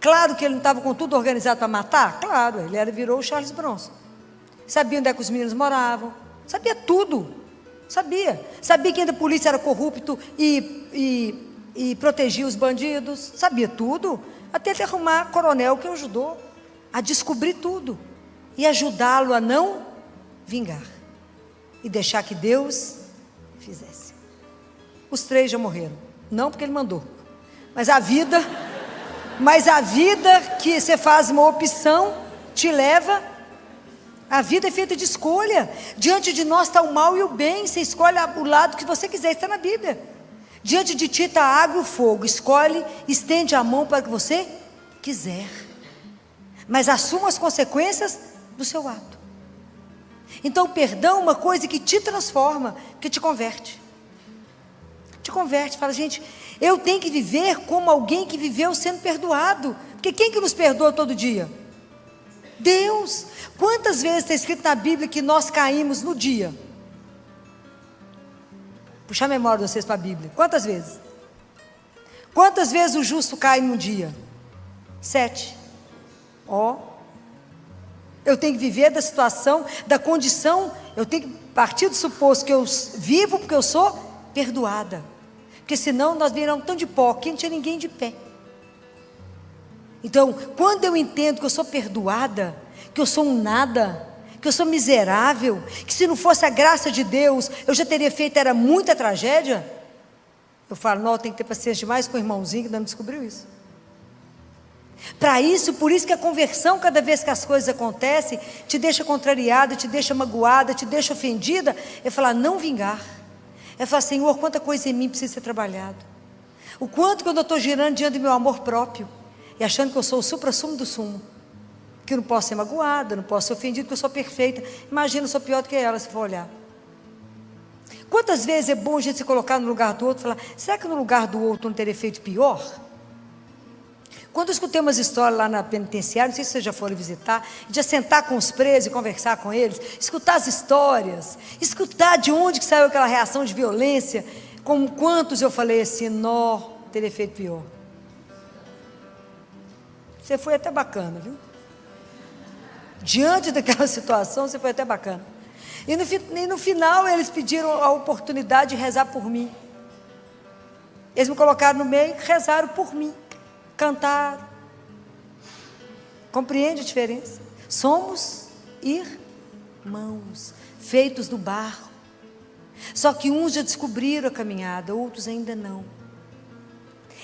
Speaker 1: Claro que ele não estava com tudo organizado para matar. Claro, ele virou o Charles Bronson. Sabia onde é que os meninos moravam. Sabia tudo. Sabia que ainda a polícia era corrupto e protegia os bandidos. Sabia tudo. Até ele arrumar coronel que o ajudou a descobrir tudo. E ajudá-lo a não vingar. E deixar que Deus fizesse. Os 3 já morreram. Não porque ele mandou. Mas a vida que você faz uma opção, te leva. A vida é feita de escolha. Diante de nós está o mal e o bem. Você escolhe o lado que você quiser. Está na Bíblia. Diante de ti está a água e o fogo. Escolhe, estende a mão para o que você quiser. Mas assuma as consequências do seu ato. Então o perdão é uma coisa que te transforma, que te converte. Te converte, fala: gente, eu tenho que viver como alguém que viveu sendo perdoado. Porque quem que nos perdoa todo dia? Deus. Quantas vezes está escrito na Bíblia que nós caímos no dia? Puxa a memória de vocês para a Bíblia. Quantas vezes? Quantas vezes o justo cai num dia? 7. Eu tenho que viver da situação, da condição. Eu tenho que partir do suposto que eu vivo porque eu sou perdoada. Porque senão nós viramos tão de pó, que não tinha ninguém de pé. Então, quando eu entendo que eu sou perdoada, que eu sou um nada, que eu sou miserável, que se não fosse a graça de Deus, eu já teria feito, era muita tragédia. Eu falo: não, eu tenho que ter paciência demais com o irmãozinho que ainda não descobriu isso. Para isso, por isso que a conversão, cada vez que as coisas acontecem, te deixa contrariada, te deixa magoada, te deixa ofendida, é falar: não vingar. É falar: Senhor, quanta coisa em mim precisa ser trabalhado. O quanto quando eu estou girando diante do meu amor próprio e achando que eu sou o supra-sumo do sumo, que eu não posso ser magoada, não posso ser ofendida, porque eu sou perfeita. Imagina, eu sou pior do que ela, se for olhar. Quantas vezes é bom a gente se colocar no lugar do outro e falar, será que no lugar do outro não teria feito pior? Quando eu escutei umas histórias lá na penitenciária, não sei se vocês já foram visitar, de sentar com os presos e conversar com eles, escutar as histórias, escutar de onde que saiu aquela reação de violência, com quantos eu falei assim, nó, teria feito pior. Você foi até bacana, viu? Diante daquela situação, você foi até bacana. E no final, eles pediram a oportunidade de rezar por mim. Eles me colocaram no meio, rezaram por mim. Cantaram. Compreende a diferença? Somos irmãos, feitos do barro. Só que uns já descobriram a caminhada, outros ainda não.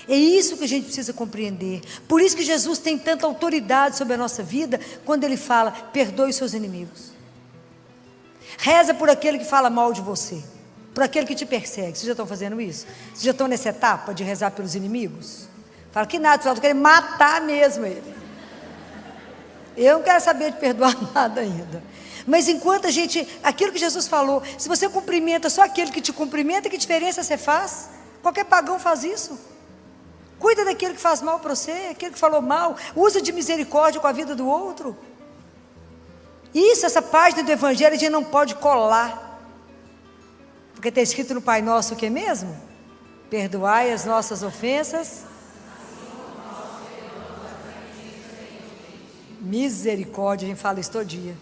Speaker 1: É isso que a gente precisa compreender. Por isso que Jesus tem tanta autoridade sobre a nossa vida, quando Ele fala, perdoe os seus inimigos. Reza por aquele que fala mal de você, por aquele que te persegue. Vocês já estão fazendo isso? Vocês já estão nessa etapa de rezar pelos inimigos? Fala que nada, eu quero matar mesmo ele. Eu não quero saber de perdoar nada ainda. Mas enquanto a gente, aquilo que Jesus falou, se você cumprimenta só aquele que te cumprimenta, que diferença você faz? Qualquer pagão faz isso. Cuida daquele que faz mal para você, aquele que falou mal, usa de misericórdia com a vida do outro. Isso, essa página do Evangelho a gente não pode colar. Porque está escrito no Pai Nosso o que mesmo? Perdoai as nossas ofensas. Misericórdia, a gente fala isso todo dia.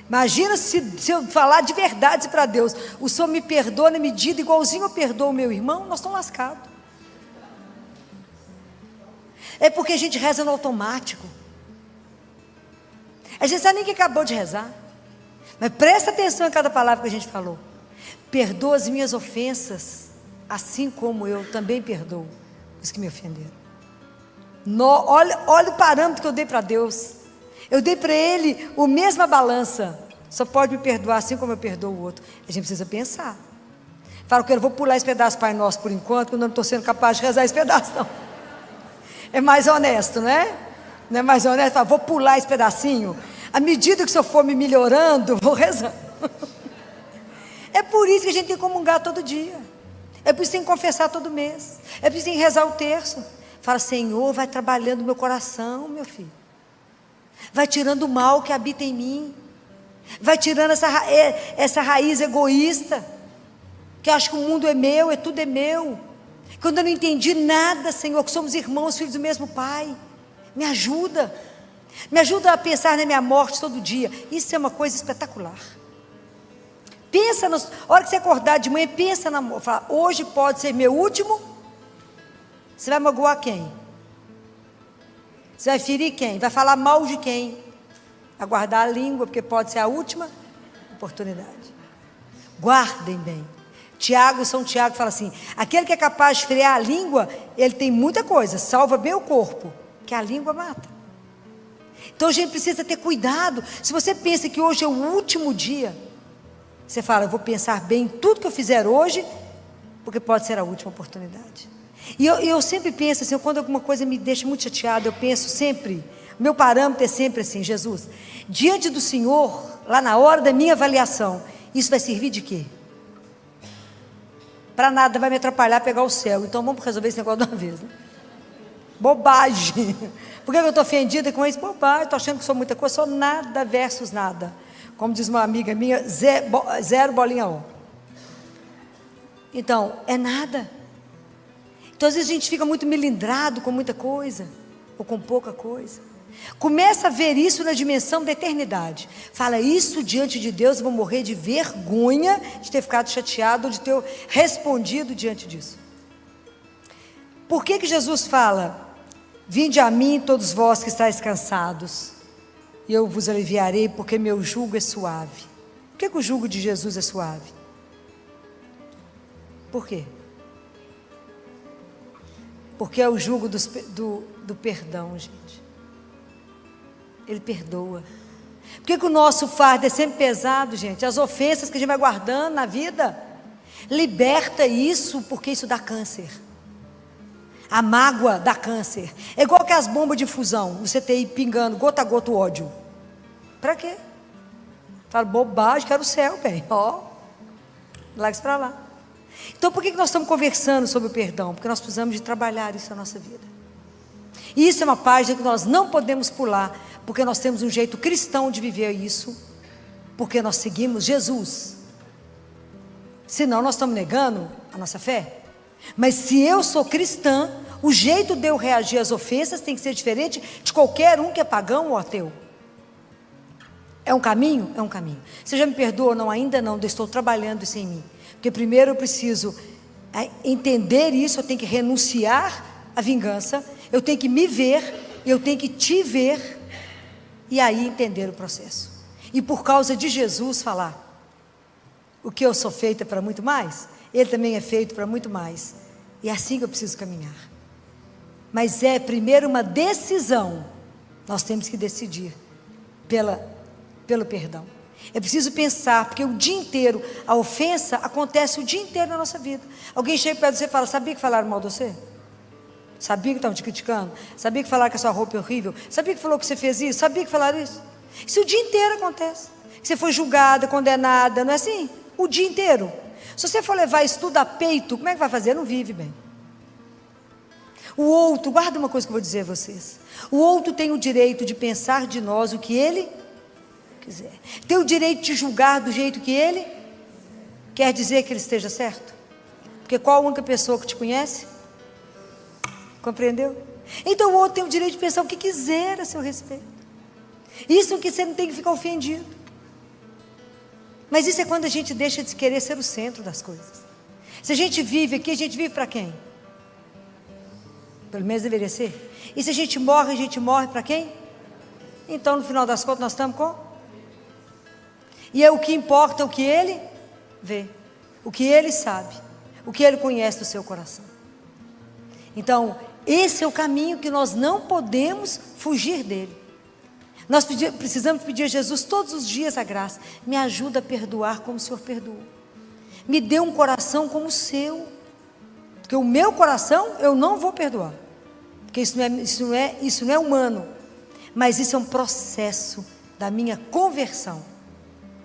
Speaker 1: Imagina se eu falar de verdade para Deus, o Senhor me perdoa na medida igualzinho eu perdoo o meu irmão, nós estamos lascados. É porque a gente reza no automático. A gente sabe nem que acabou de rezar. Mas presta atenção em cada palavra que a gente falou. Perdoa as minhas ofensas, assim como eu também perdoo os que me ofenderam. Olha o parâmetro que eu dei para Deus. Eu dei para Ele a mesma balança. Só pode me perdoar assim como eu perdoo o outro. A gente precisa pensar. Fala que eu vou pular esse pedaço Pai Nosso por enquanto, quando eu não estou sendo capaz de rezar esse pedaço, não. É mais honesto, não é? Não é mais honesto? Fala, vou pular esse pedacinho. À medida que o Senhor for me melhorando, vou rezando. É por isso que a gente tem que comungar todo dia. É por isso que tem que confessar todo mês. É por isso que tem que rezar o terço. Fala, Senhor, vai trabalhando o meu coração, meu filho. Vai tirando o mal que habita em mim. Vai tirando essa raiz egoísta. Que acha que o mundo é meu, tudo é meu. Quando eu não entendi nada, Senhor, que somos irmãos, filhos do mesmo Pai. Me ajuda. Me ajuda a pensar na minha morte todo dia. Isso é uma coisa espetacular. Pensa, a hora que você acordar de manhã, pensa na morte. Fala, hoje pode ser meu último. Você vai magoar quem? Você vai ferir quem? Vai falar mal de quem? Aguardar a língua, porque pode ser a última oportunidade. Guardem bem. São Tiago fala assim, aquele que é capaz de frear a língua, ele tem muita coisa, salva bem o corpo, que a língua mata. Então a gente precisa ter cuidado. Se você pensa que hoje é o último dia, você fala, eu vou pensar bem em tudo que eu fizer hoje, porque pode ser a última oportunidade. E eu sempre penso assim, quando alguma coisa me deixa muito chateada, eu penso sempre, meu parâmetro é sempre assim, Jesus, diante do Senhor, lá na hora da minha avaliação, isso vai servir de quê? Para nada, vai me atrapalhar a pegar o céu. Então vamos resolver esse negócio de uma vez, né? Bobagem. Por que eu estou ofendida com isso? Bobagem, estou achando que sou muita coisa, sou nada versus nada. Como diz uma amiga minha, zero bolinha on. Então, é nada. Então às vezes a gente fica muito melindrado com muita coisa, ou com pouca coisa. Começa a ver isso na dimensão da eternidade. Fala, isso diante de Deus, eu vou morrer de vergonha de ter ficado chateado, ou de ter respondido diante disso. Por que Jesus fala, vinde a mim todos vós que estáis cansados, e eu vos aliviarei, porque meu jugo é suave. Por que o jugo de Jesus é suave? Por quê? Porque é o jugo do perdão, gente. Ele perdoa. Por que o nosso fardo é sempre pesado, gente? As ofensas que a gente vai guardando na vida. Liberta isso, porque isso dá câncer. A mágoa dá câncer. É igual que as bombas de fusão. Você tem aí pingando gota a gota o ódio. Para quê? Fala, bobagem, quero o céu, bem. Ó, larga isso para lá. Então por que nós estamos conversando sobre o perdão? Porque nós precisamos de trabalhar isso na nossa vida. E isso é uma página que nós não podemos pular, porque nós temos um jeito cristão de viver isso, porque nós seguimos Jesus. Senão nós estamos negando a nossa fé. Mas se eu sou cristã, o jeito de eu reagir às ofensas tem que ser diferente de qualquer um que é pagão ou ateu. É um caminho? É um caminho. Você já me perdoa? Não, ainda não, eu estou trabalhando isso em mim. Porque primeiro eu preciso entender isso, eu tenho que renunciar à vingança, eu tenho que me ver, eu tenho que te ver, e aí entender o processo. E por causa de Jesus falar, o que eu sou feita para muito mais, Ele também é feito para muito mais. E é assim que eu preciso caminhar. Mas é primeiro uma decisão, nós temos que decidir pelo perdão. É preciso pensar, porque o dia inteiro, a ofensa acontece o dia inteiro na nossa vida. Alguém chega perto de você e fala, sabia que falaram mal de você? Sabia que estavam te criticando? Sabia que falaram que a sua roupa é horrível? Sabia que falou que você fez isso? Sabia que falaram isso? Isso o dia inteiro acontece. Que você foi julgada, condenada, não é assim? O dia inteiro. Se você for levar isso tudo a peito, como é que vai fazer? Não vive bem. O outro, guarda uma coisa que eu vou dizer a vocês. O outro tem o direito de pensar de nós o que ele quiser. Tem o direito de julgar do jeito que ele quer dizer que ele esteja certo. Porque qual a única pessoa que te conhece? Compreendeu? Então o outro tem o direito de pensar o que quiser a seu respeito. Isso que você não tem que ficar ofendido. Mas isso é quando a gente deixa de querer ser o centro das coisas. Se a gente vive aqui, a gente vive para quem? Pelo menos deveria ser. E se a gente morre para quem? Então no final das contas nós estamos com? E é o que importa, o que ele vê, o que ele sabe, o que ele conhece do seu coração. Então esse é o caminho que nós não podemos fugir dele. Nós precisamos pedir a Jesus todos os dias a graça. Me ajuda a perdoar como o Senhor perdoou. Me dê um coração como o seu. Porque o meu coração eu não vou perdoar. Porque isso não é humano. Mas isso é um processo da minha conversão.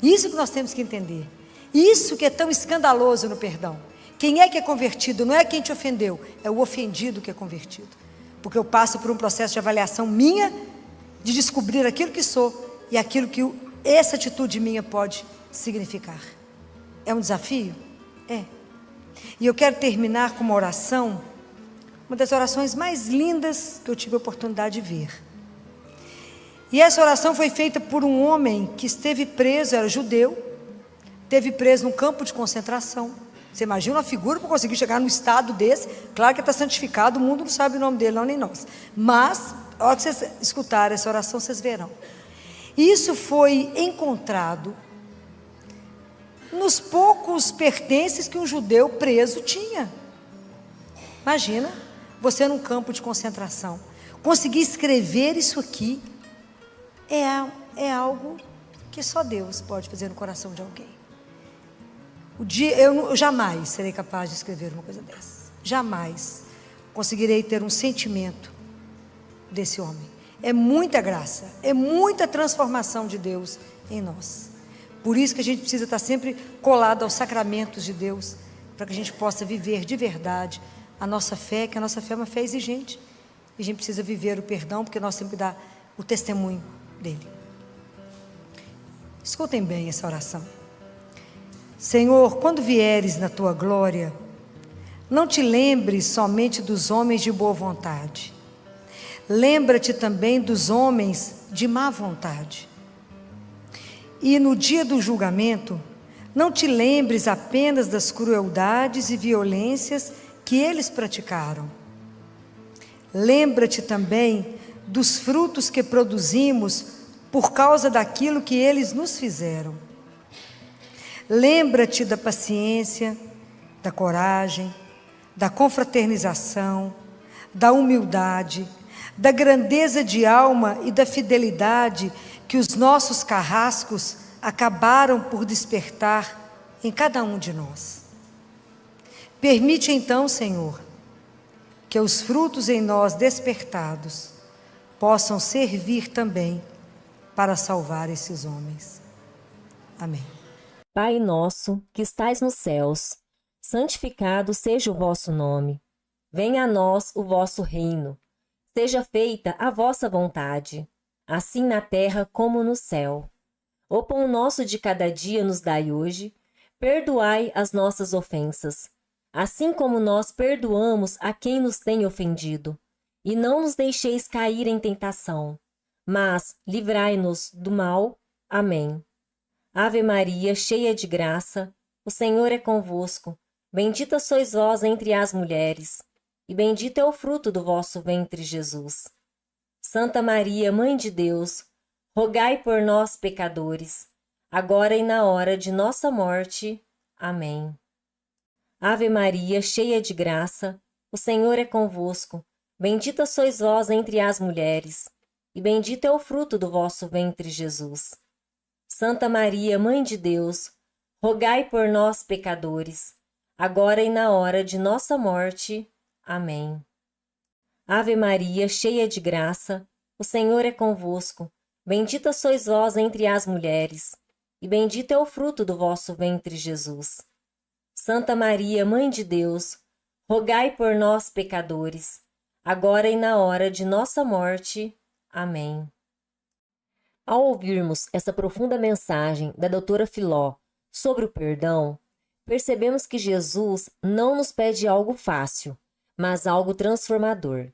Speaker 1: Isso que nós temos que entender. Isso que é tão escandaloso no perdão. Quem é que é convertido? Não é quem te ofendeu. É o ofendido que é convertido. Porque eu passo por um processo de avaliação minha, de descobrir aquilo que sou e aquilo que essa atitude minha pode significar. É um desafio? É. E eu quero terminar com uma oração, uma das orações mais lindas que eu tive a oportunidade de ver. E essa oração foi feita por um homem que esteve preso, era judeu, esteve preso num campo de concentração. Você imagina uma figura para conseguir chegar num estado desse? Claro que está santificado, o mundo não sabe o nome dele, não, nem nós. Mas a hora que vocês escutarem essa oração, vocês verão. Isso foi encontrado nos poucos pertences que um judeu preso tinha. Imagina, você num campo de concentração, conseguir escrever isso aqui, é algo que só Deus pode fazer no coração de alguém. Eu jamais serei capaz de escrever uma coisa dessa. Jamais conseguirei ter um sentimento desse homem. É muita graça, é muita transformação de Deus em nós. Por isso que a gente precisa estar sempre colado aos sacramentos de Deus, para que a gente possa viver de verdade a nossa fé, que a nossa fé é uma fé exigente. E a gente precisa viver o perdão, porque nós temos que dar o testemunho dele. Escutem bem essa oração. Senhor, quando vieres na tua glória, não te lembres somente dos homens de boa vontade. Lembra-te também dos homens de má vontade. E no dia do julgamento, não te lembres apenas das crueldades e violências que eles praticaram. Lembra-te também dos frutos que produzimos por causa daquilo que eles nos fizeram. Lembra-te da paciência, da coragem, da confraternização, da humildade, da grandeza de alma e da fidelidade que os nossos carrascos acabaram por despertar em cada um de nós. Permite então, Senhor, que os frutos em nós despertados possam servir também para salvar esses homens. Amém.
Speaker 3: Pai nosso, que estais nos céus, santificado seja o vosso nome. Venha a nós o vosso reino. Seja feita a vossa vontade, assim na terra como no céu. O pão nosso de cada dia nos dai hoje. Perdoai as nossas ofensas, assim como nós perdoamos a quem nos tem ofendido. E não nos deixeis cair em tentação, mas livrai-nos do mal. Amém. Ave Maria, cheia de graça, o Senhor é convosco. Bendita sois vós entre as mulheres, e bendito é o fruto do vosso ventre, Jesus. Santa Maria, Mãe de Deus, rogai por nós, pecadores, agora e na hora de nossa morte. Amém. Ave Maria, cheia de graça, o Senhor é convosco. Bendita sois vós entre as mulheres, e bendito é o fruto do vosso ventre, Jesus. Santa Maria, Mãe de Deus, rogai por nós, pecadores, agora e na hora de nossa morte. Amém. Ave Maria, cheia de graça, o Senhor é convosco. Bendita sois vós entre as mulheres, e bendito é o fruto do vosso ventre, Jesus. Santa Maria, Mãe de Deus, rogai por nós, pecadores, agora e na hora de nossa morte. Amém. Ao ouvirmos essa profunda mensagem da doutora Filó sobre o perdão, percebemos que Jesus não nos pede algo fácil, mas algo transformador.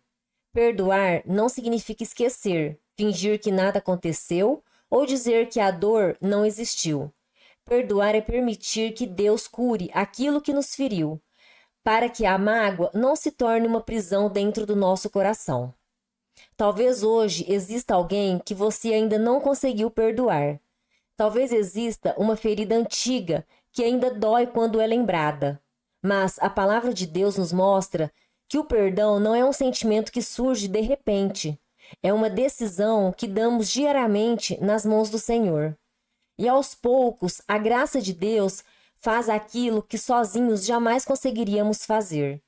Speaker 3: Perdoar não significa esquecer, fingir que nada aconteceu ou dizer que a dor não existiu. Perdoar é permitir que Deus cure aquilo que nos feriu, para que a mágoa não se torne uma prisão dentro do nosso coração. Talvez hoje exista alguém que você ainda não conseguiu perdoar. Talvez exista uma ferida antiga que ainda dói quando é lembrada. Mas a palavra de Deus nos mostra que o perdão não é um sentimento que surge de repente. É uma decisão que damos diariamente nas mãos do Senhor. E aos poucos, a graça de Deus faz aquilo que sozinhos jamais conseguiríamos fazer.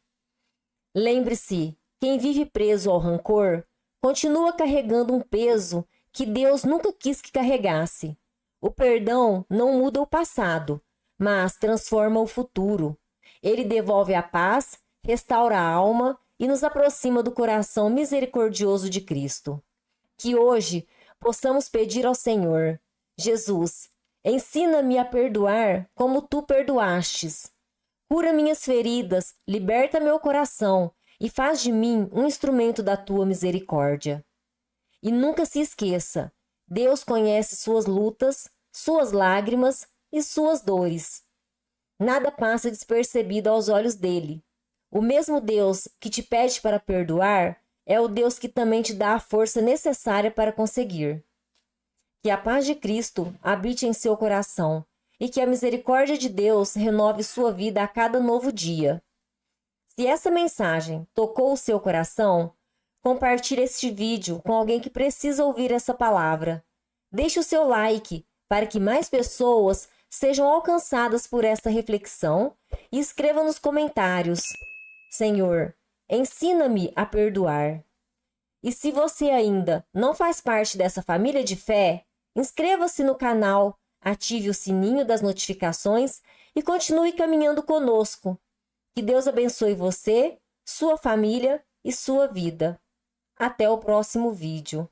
Speaker 3: Lembre-se, quem vive preso ao rancor continua carregando um peso que Deus nunca quis que carregasse. O perdão não muda o passado, mas transforma o futuro. Ele devolve a paz, restaura a alma e nos aproxima do coração misericordioso de Cristo. Que hoje possamos pedir ao Senhor: Jesus, ensina-me a perdoar como tu perdoastes. Cura minhas feridas, liberta meu coração e faz de mim um instrumento da tua misericórdia. E nunca se esqueça, Deus conhece suas lutas, suas lágrimas e suas dores. Nada passa despercebido aos olhos dele. O mesmo Deus que te pede para perdoar é o Deus que também te dá a força necessária para conseguir. Que a paz de Cristo habite em seu coração e que a misericórdia de Deus renove sua vida a cada novo dia. Se essa mensagem tocou o seu coração, compartilhe este vídeo com alguém que precisa ouvir essa palavra. Deixe o seu like para que mais pessoas sejam alcançadas por esta reflexão e escreva nos comentários: Senhor, ensina-me a perdoar. E se você ainda não faz parte dessa família de fé, inscreva-se no canal, ative o sininho das notificações e continue caminhando conosco. Que Deus abençoe você, sua família e sua vida. Até o próximo vídeo.